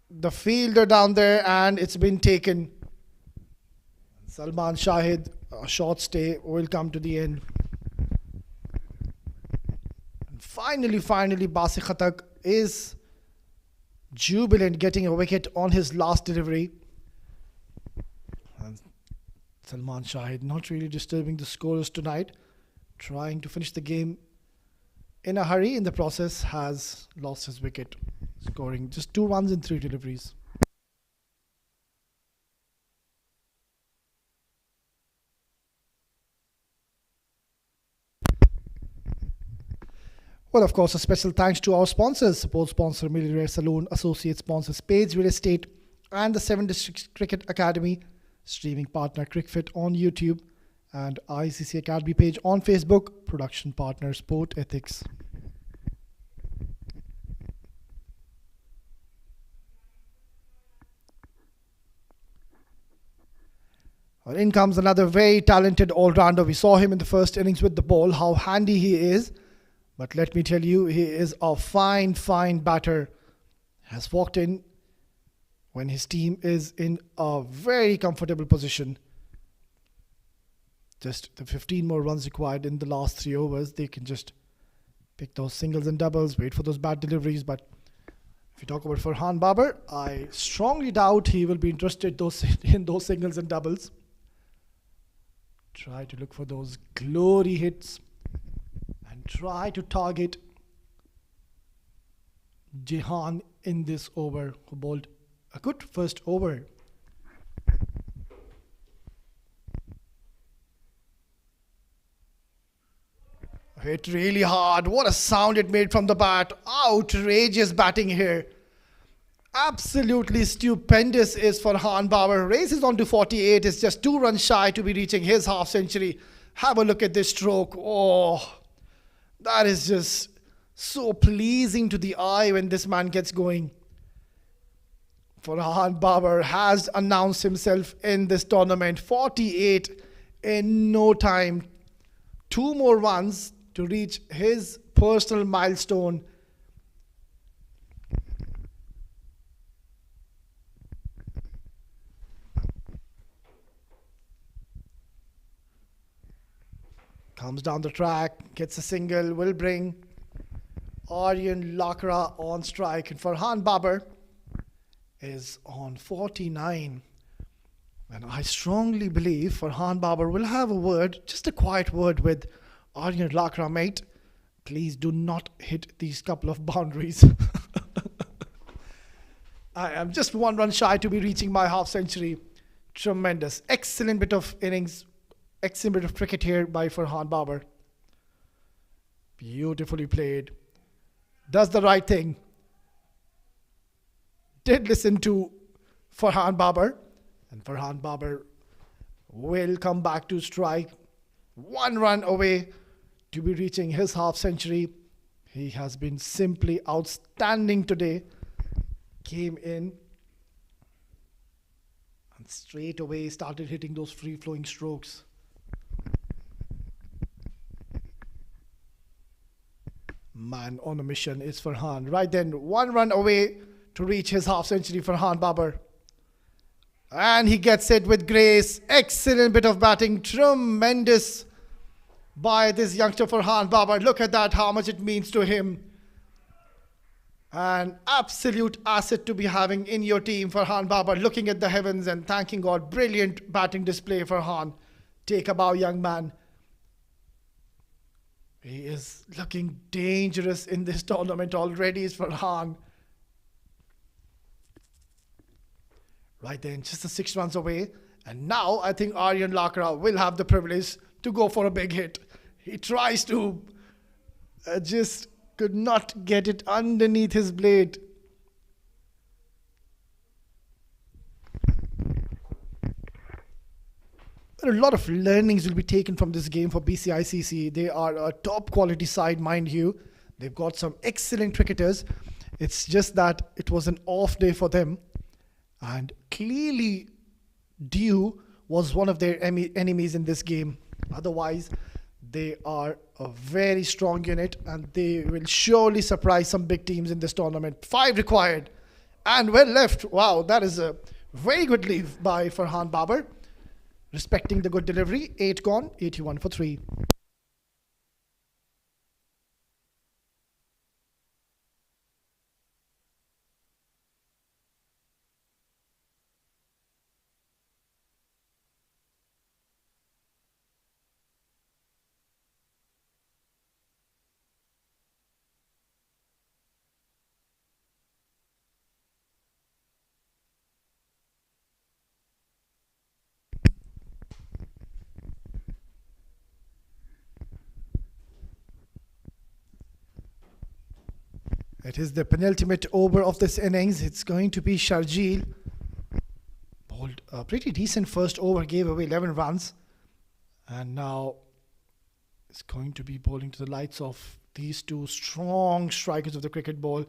the fielder down there and it's been taken. Salman Shahid, a short stay, will come to the end. And finally, Basit Khattak is jubilant, getting a wicket on his last delivery. And Salman Shahid not really disturbing the scorers tonight, trying to finish the game in a hurry. In the process, has lost his wicket, scoring just 2 runs in 3 deliveries. Well, of course, a special thanks to our sponsors: support sponsor Millionaire Saloon, associate sponsor Spades Real Estate, and the 7 District Cricket Academy, streaming partner Cricfit on YouTube, and ICC Academy page on Facebook, production partner Sport Ethics. Well, in comes another very talented all-rounder. We saw him in the first innings with the ball, how handy he is. But let me tell you, he is a fine batter. Has walked in when his team is in a very comfortable position. Just the 15 more runs required in the last 3 overs. They can just pick those singles and doubles, wait for those bad deliveries. But if you talk about Farhan Babar, I strongly doubt he will be interested in those singles and doubles. Try to look for those glory hits and try to target Jehan in this over, who bowled a good first over. Hit really hard. What a sound it made from the bat. Outrageous batting here. Absolutely stupendous is Farhan Babar. Races on to 48. It's just 2 runs shy to be reaching his half century. Have a look at this stroke. Oh, that is just so pleasing to the eye when this man gets going. Farhan Babar has announced himself in this tournament. 48 in no time. 2 more runs to reach his personal milestone. Comes down the track, gets a single, will bring Aryan Lakra on strike. And Farhan Babar is on 49. And I strongly believe Farhan Babar will have a word, just a quiet word with Aryan Lakra, mate. Please do not hit these couple of boundaries. I am just 1 run shy to be reaching my half century. Tremendous. Excellent bit of innings. Excellent bit of cricket here by Farhan Babar. Beautifully played. Does the right thing. Did listen to Farhan Babar. And Farhan Babar will come back to strike. 1 run away to be reaching his half century. He has been simply outstanding today. Came in and straight away started hitting those free-flowing strokes. Man on a mission is Farhan. Right then, 1 run away to reach his half century, Farhan Babar. And he gets it with grace. Excellent bit of batting. Tremendous by this youngster Farhan Babar. Look at that, how much it means to him. An absolute asset to be having in your team, Farhan Babar. Looking at the heavens and thanking God. Brilliant batting display, Farhan. Take a bow, young man. He is looking dangerous in this tournament already, is Farhan. Right then, just the 6 runs away. And now I think Aryan Lakra will have the privilege to go for a big hit. He tries to, just could not get it underneath his blade. A lot of learnings will be taken from this game for BCI CC. They are a top quality side, mind you. They've got some excellent cricketers. It's just that it was an off day for them. And clearly, Dew was one of their enemies in this game. Otherwise, they are a very strong unit and they will surely surprise some big teams in this tournament. 5 required and well left. Wow, that is a very good leave by Farhan Babar. Respecting the good delivery. 8 gone, 81 for 3. It is the penultimate over of this innings. It's going to be Sharjeel. Bowled a pretty decent first over, gave away 11 runs. And now it's going to be bowling to the likes of these 2 strong strikers of the cricket ball.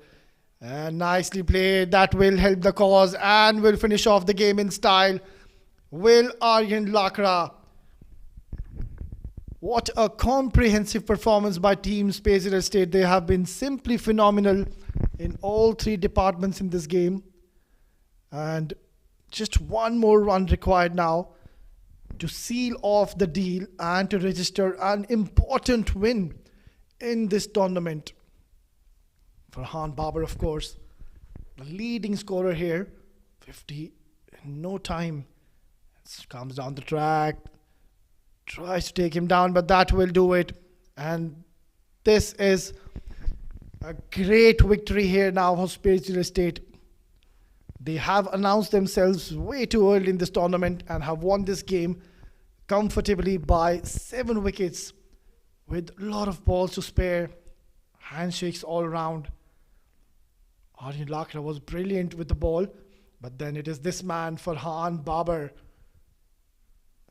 And nicely played. That will help the cause and will finish off the game in style. Will Aryan Lakra. What a comprehensive performance by Team Spades Real Estate. They have been simply phenomenal in all 3 departments in this game. And just one more run required now to seal off the deal and to register an important win in this tournament. Farhan Babar, of course, the leading scorer here, 50 in no time. Comes down the track, tries to take him down, but that will do it. And this is a great victory here now for Spades Real Estate. They have announced themselves way too early in this tournament and have won this game comfortably by 7 wickets with a lot of balls to spare, handshakes all around. Aryan Lakra was brilliant with the ball, but then it is this man, Farhan Babar.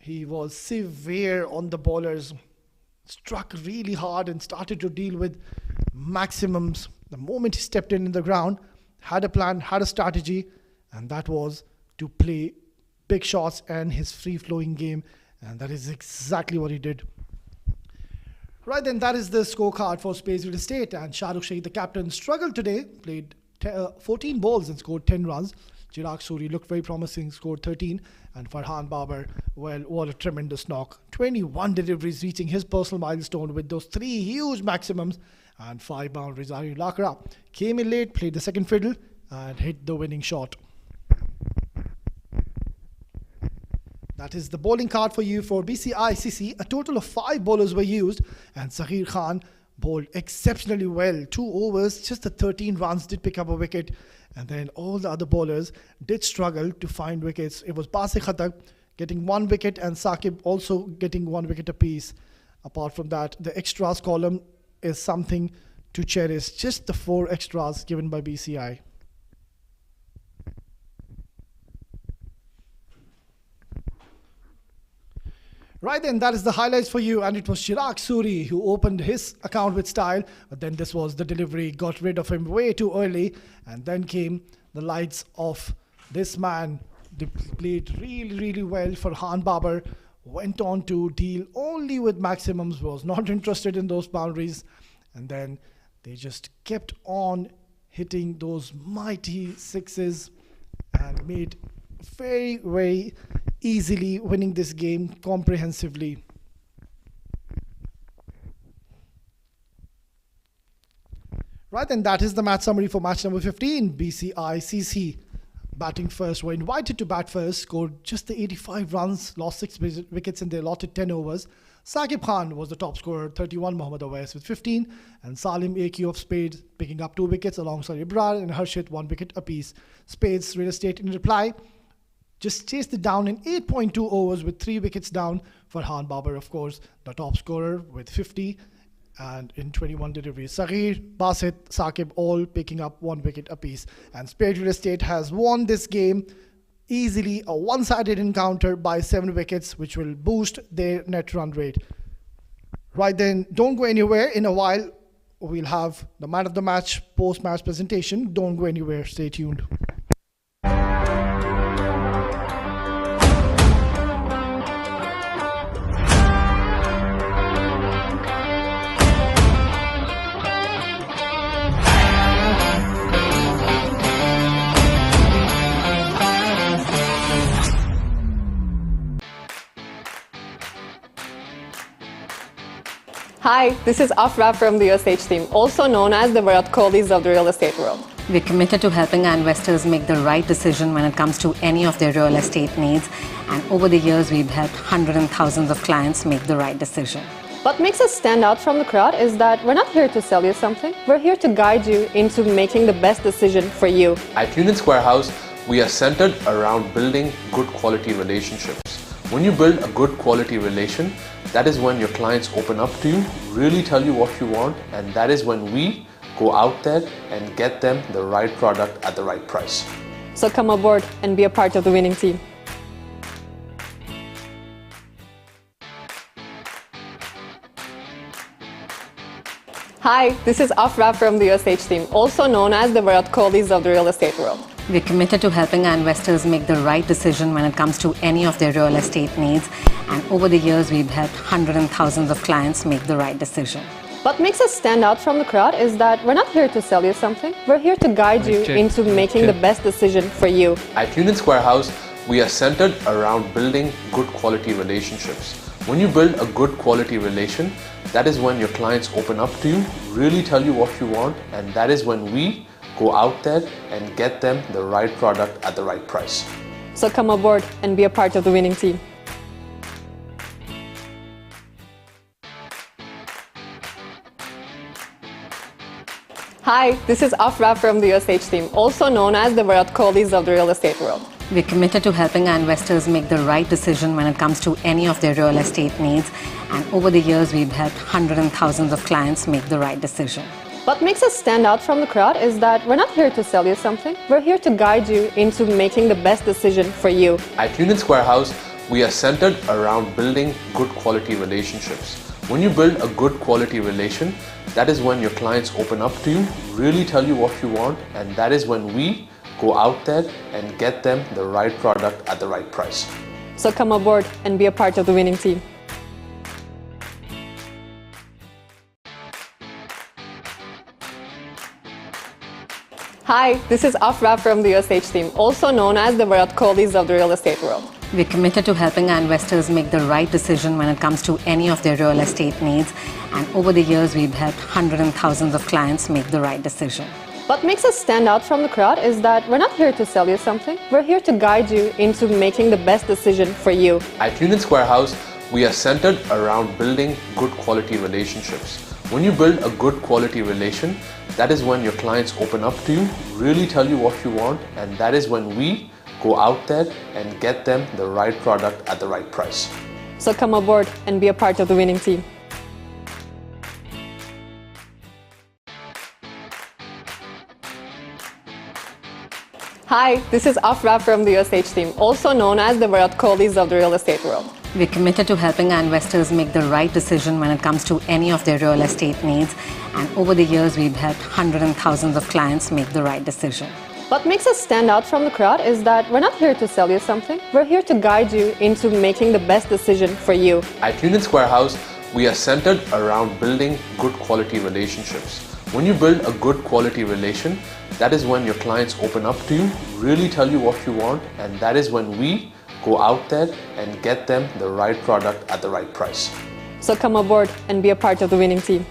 He was severe on the bowlers, struck really hard and started to deal with maximums. The moment he stepped in the ground, had a plan, had a strategy, and that was to play big shots and his free-flowing game, and that is exactly what he did. Right then, that is the scorecard for Spades Real Estate, and Shahrukh Sheikh, the captain, struggled today, played 14 balls and scored 10 runs. Chirag Suri looked very promising, scored 13, and Farhan Babar, well, what a tremendous knock. 21 deliveries, reaching his personal milestone with those 3 huge maximums and 5 boundaries. Aryan Lakra came in late, played the second fiddle and hit the winning shot. That is the bowling card for you for BCI CC. A total of 5 bowlers were used, and Zahir Khan bowled exceptionally well. 2 overs, just the 13 runs, did pick up a wicket. And then all the other bowlers did struggle to find wickets. It was Basi Khatak getting 1 wicket and Saqib also getting 1 wicket apiece. Apart from that, the extras column is something to cherish. Just the 4 extras given by BCI. Right then, that is the highlights for you, and it was Chirag Suri who opened his account with style, but then this was the delivery, got rid of him way too early, and then came the lights of this man. They played really well. Farhan Babar went on to deal only with maximums, was not interested in those boundaries, and then they just kept on hitting those mighty sixes and made very easily winning this game comprehensively. Right, and that is the match summary for match number 15. BCI CC batting first, were invited to bat first, scored just the 85 runs, lost 6 wickets in their allotted 10 overs. Saqib Khan was the top scorer, 31, Mohammad Awais with 15, and Salim AQ of Spades picking up 2 wickets alongside Ibrar and Harshit 1 wicket apiece. Spades Real Estate in reply just chased it down in 8.2 overs with 3 wickets down. Farhan Babar, of course, the top scorer with 50 and in 21 deliveries. Saghir, Basit, Saqib all picking up 1 wicket apiece. And Spades Real Estate has won this game easily, a one-sided encounter by 7 wickets, which will boost their net run rate. Right then, don't go anywhere. In a while, we'll have the man of the match post-match presentation. Don't go anywhere. Stay tuned. Hi, this is Afra from the USH team, also known as the Virat Kohlis of the real estate world. We're committed to helping our investors make the right decision when it comes to any of their real estate needs. And over the years, we've helped hundreds and thousands of clients make the right decision. What makes us stand out from the crowd is that we're not here to sell you something. We're here to guide you into making the best decision for you. At Union Square House, we are centered around building good quality relationships. When you build a good quality relation, that is when your clients open up to you, really tell you what you want, and that is when we go out there and get them the right product at the right price. So come aboard and be a part of the winning team. Hi, this is Afra from the USH team, also known as the Virat Kohlis of the real estate world. We're committed to helping our investors make the right decision when it comes to any of their real estate needs. And over the years, we've helped hundreds and thousands of clients make the right decision. What makes us stand out from the crowd is that we're not here to sell you something, we're here to guide you into making the best decision for you. At Union Square House, we are centered around building good quality relationships. When you build a good quality relation, that is when your clients open up to you, really tell you what you want, and that is when we go out there and get them the right product at the right price. So come aboard and be a part of the winning team. Hi, this is Afra from the USH team, also known as the Virat Kohlis of the real estate world. We're committed to helping our investors make the right decision when it comes to any of their real estate needs. And over the years, we've helped hundreds and thousands of clients make the right decision. What makes us stand out from the crowd is that we're not here to sell you something, we're here to guide you into making the best decision for you. At Union Square House, we are centered around building good quality relationships. When you build a good quality relation, that is when your clients open up to you, really tell you what you want, and that is when we go out there and get them the right product at the right price. So come aboard and be a part of the winning team. Hi, this is Afra from the USH team, also known as the Virat Kohlis of the real estate world. We're committed to helping our investors make the right decision when it comes to any of their real estate needs. And over the years, we've helped hundreds and thousands of clients make the right decision. What makes us stand out from the crowd is that we're not here to sell you something, we're here to guide you into making the best decision for you. At Union Square House, we are centered around building good quality relationships. When you build a good quality relation, that is when your clients open up to you, really tell you what you want, and that is when we go out there and get them the right product at the right price. So come aboard and be a part of the winning team. Hi, this is Afra from the USH team, also known as the Virat Kohlis of the real estate world. We're committed to helping our investors make the right decision when it comes to any of their real estate needs. And over the years, we've helped hundreds and thousands of clients make the right decision. What makes us stand out from the crowd is that we're not here to sell you something, we're here to guide you into making the best decision for you. At Union Square House, we are centered around building good quality relationships. When you build a good quality relation, that is when your clients open up to you, really tell you what you want, and that is when we go out there and get them the right product at the right price. So come aboard and be a part of the winning team.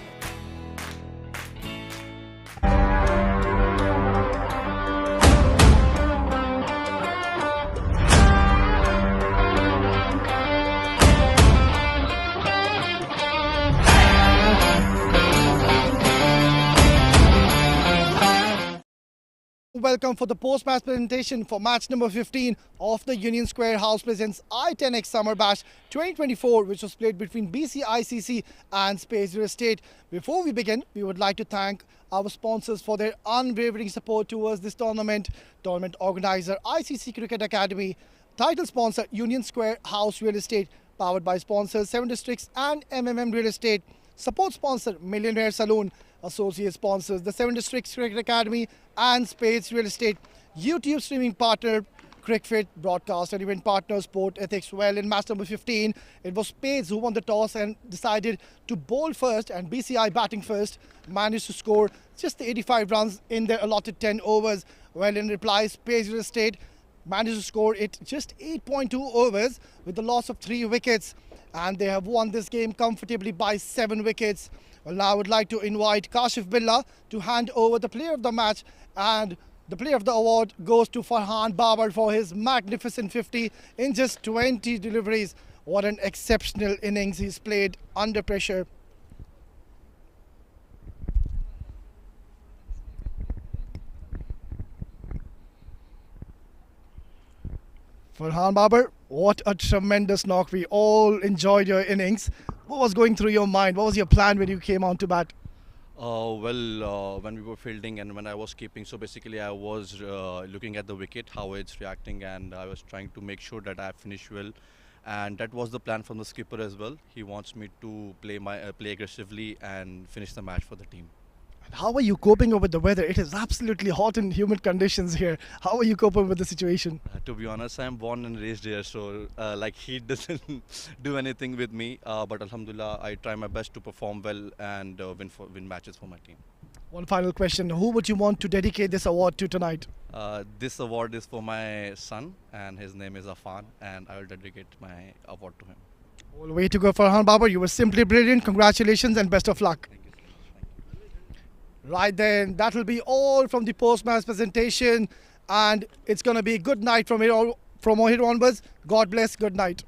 Welcome for the post-match presentation for match number 15 of the Union Square House presents I10x Summer Bash 2024, which was played between BCI CC and Spades Real Estate. Before we begin, we would like to thank our sponsors for their unwavering support towards this tournament. Tournament organizer ICC Cricket Academy, title sponsor Union Square House Real Estate, powered by sponsors 7 Districts and Real Estate. Support sponsor Millionaire Saloon. Associate sponsors the 7 Districts Cricket Academy and Spades Real Estate. YouTube streaming partner Cricfit, broadcast and event partner Sport Ethics. Well, in match number 15, it was Spades who won the toss and decided to bowl first, and BCI batting first managed to score just the 85 runs in their allotted 10 overs. Well, in reply, Spades Real Estate managed to score it just 8.2 overs with the loss of 3 wickets, and they have won this game comfortably by 7 wickets. Well, now I would like to invite Kashif Billah to hand over the player of the match, and the player of the award goes to Farhan Babar for his magnificent 50 in just 20 deliveries. What an exceptional innings he's played under pressure. Farhan Babar, what a tremendous knock. We all enjoyed your innings. What was going through your mind? What was your plan when you came on to bat? When we were fielding and when I was keeping, so basically I was looking at the wicket, how it's reacting, and I was trying to make sure that I finish well. And that was the plan from the skipper as well. He wants me to play aggressively and finish the match for the team. How are you coping up with the weather? It is absolutely hot and humid conditions here. How are you coping with the situation? To be honest, I'm born and raised here, so like heat doesn't do anything with me. But Alhamdulillah, I try my best to perform well and win matches for my team. One final question. Who would you want to dedicate this award to tonight? This award is for my son, and his name is Afan, and I will dedicate my award to him. Well, way to go, Farhan Babar. You were simply brilliant. Congratulations and best of luck. Thank you so much. Thank you. Right then, that will be all from the post-match presentation, and it's going to be good night from here onwards. God bless. Good night.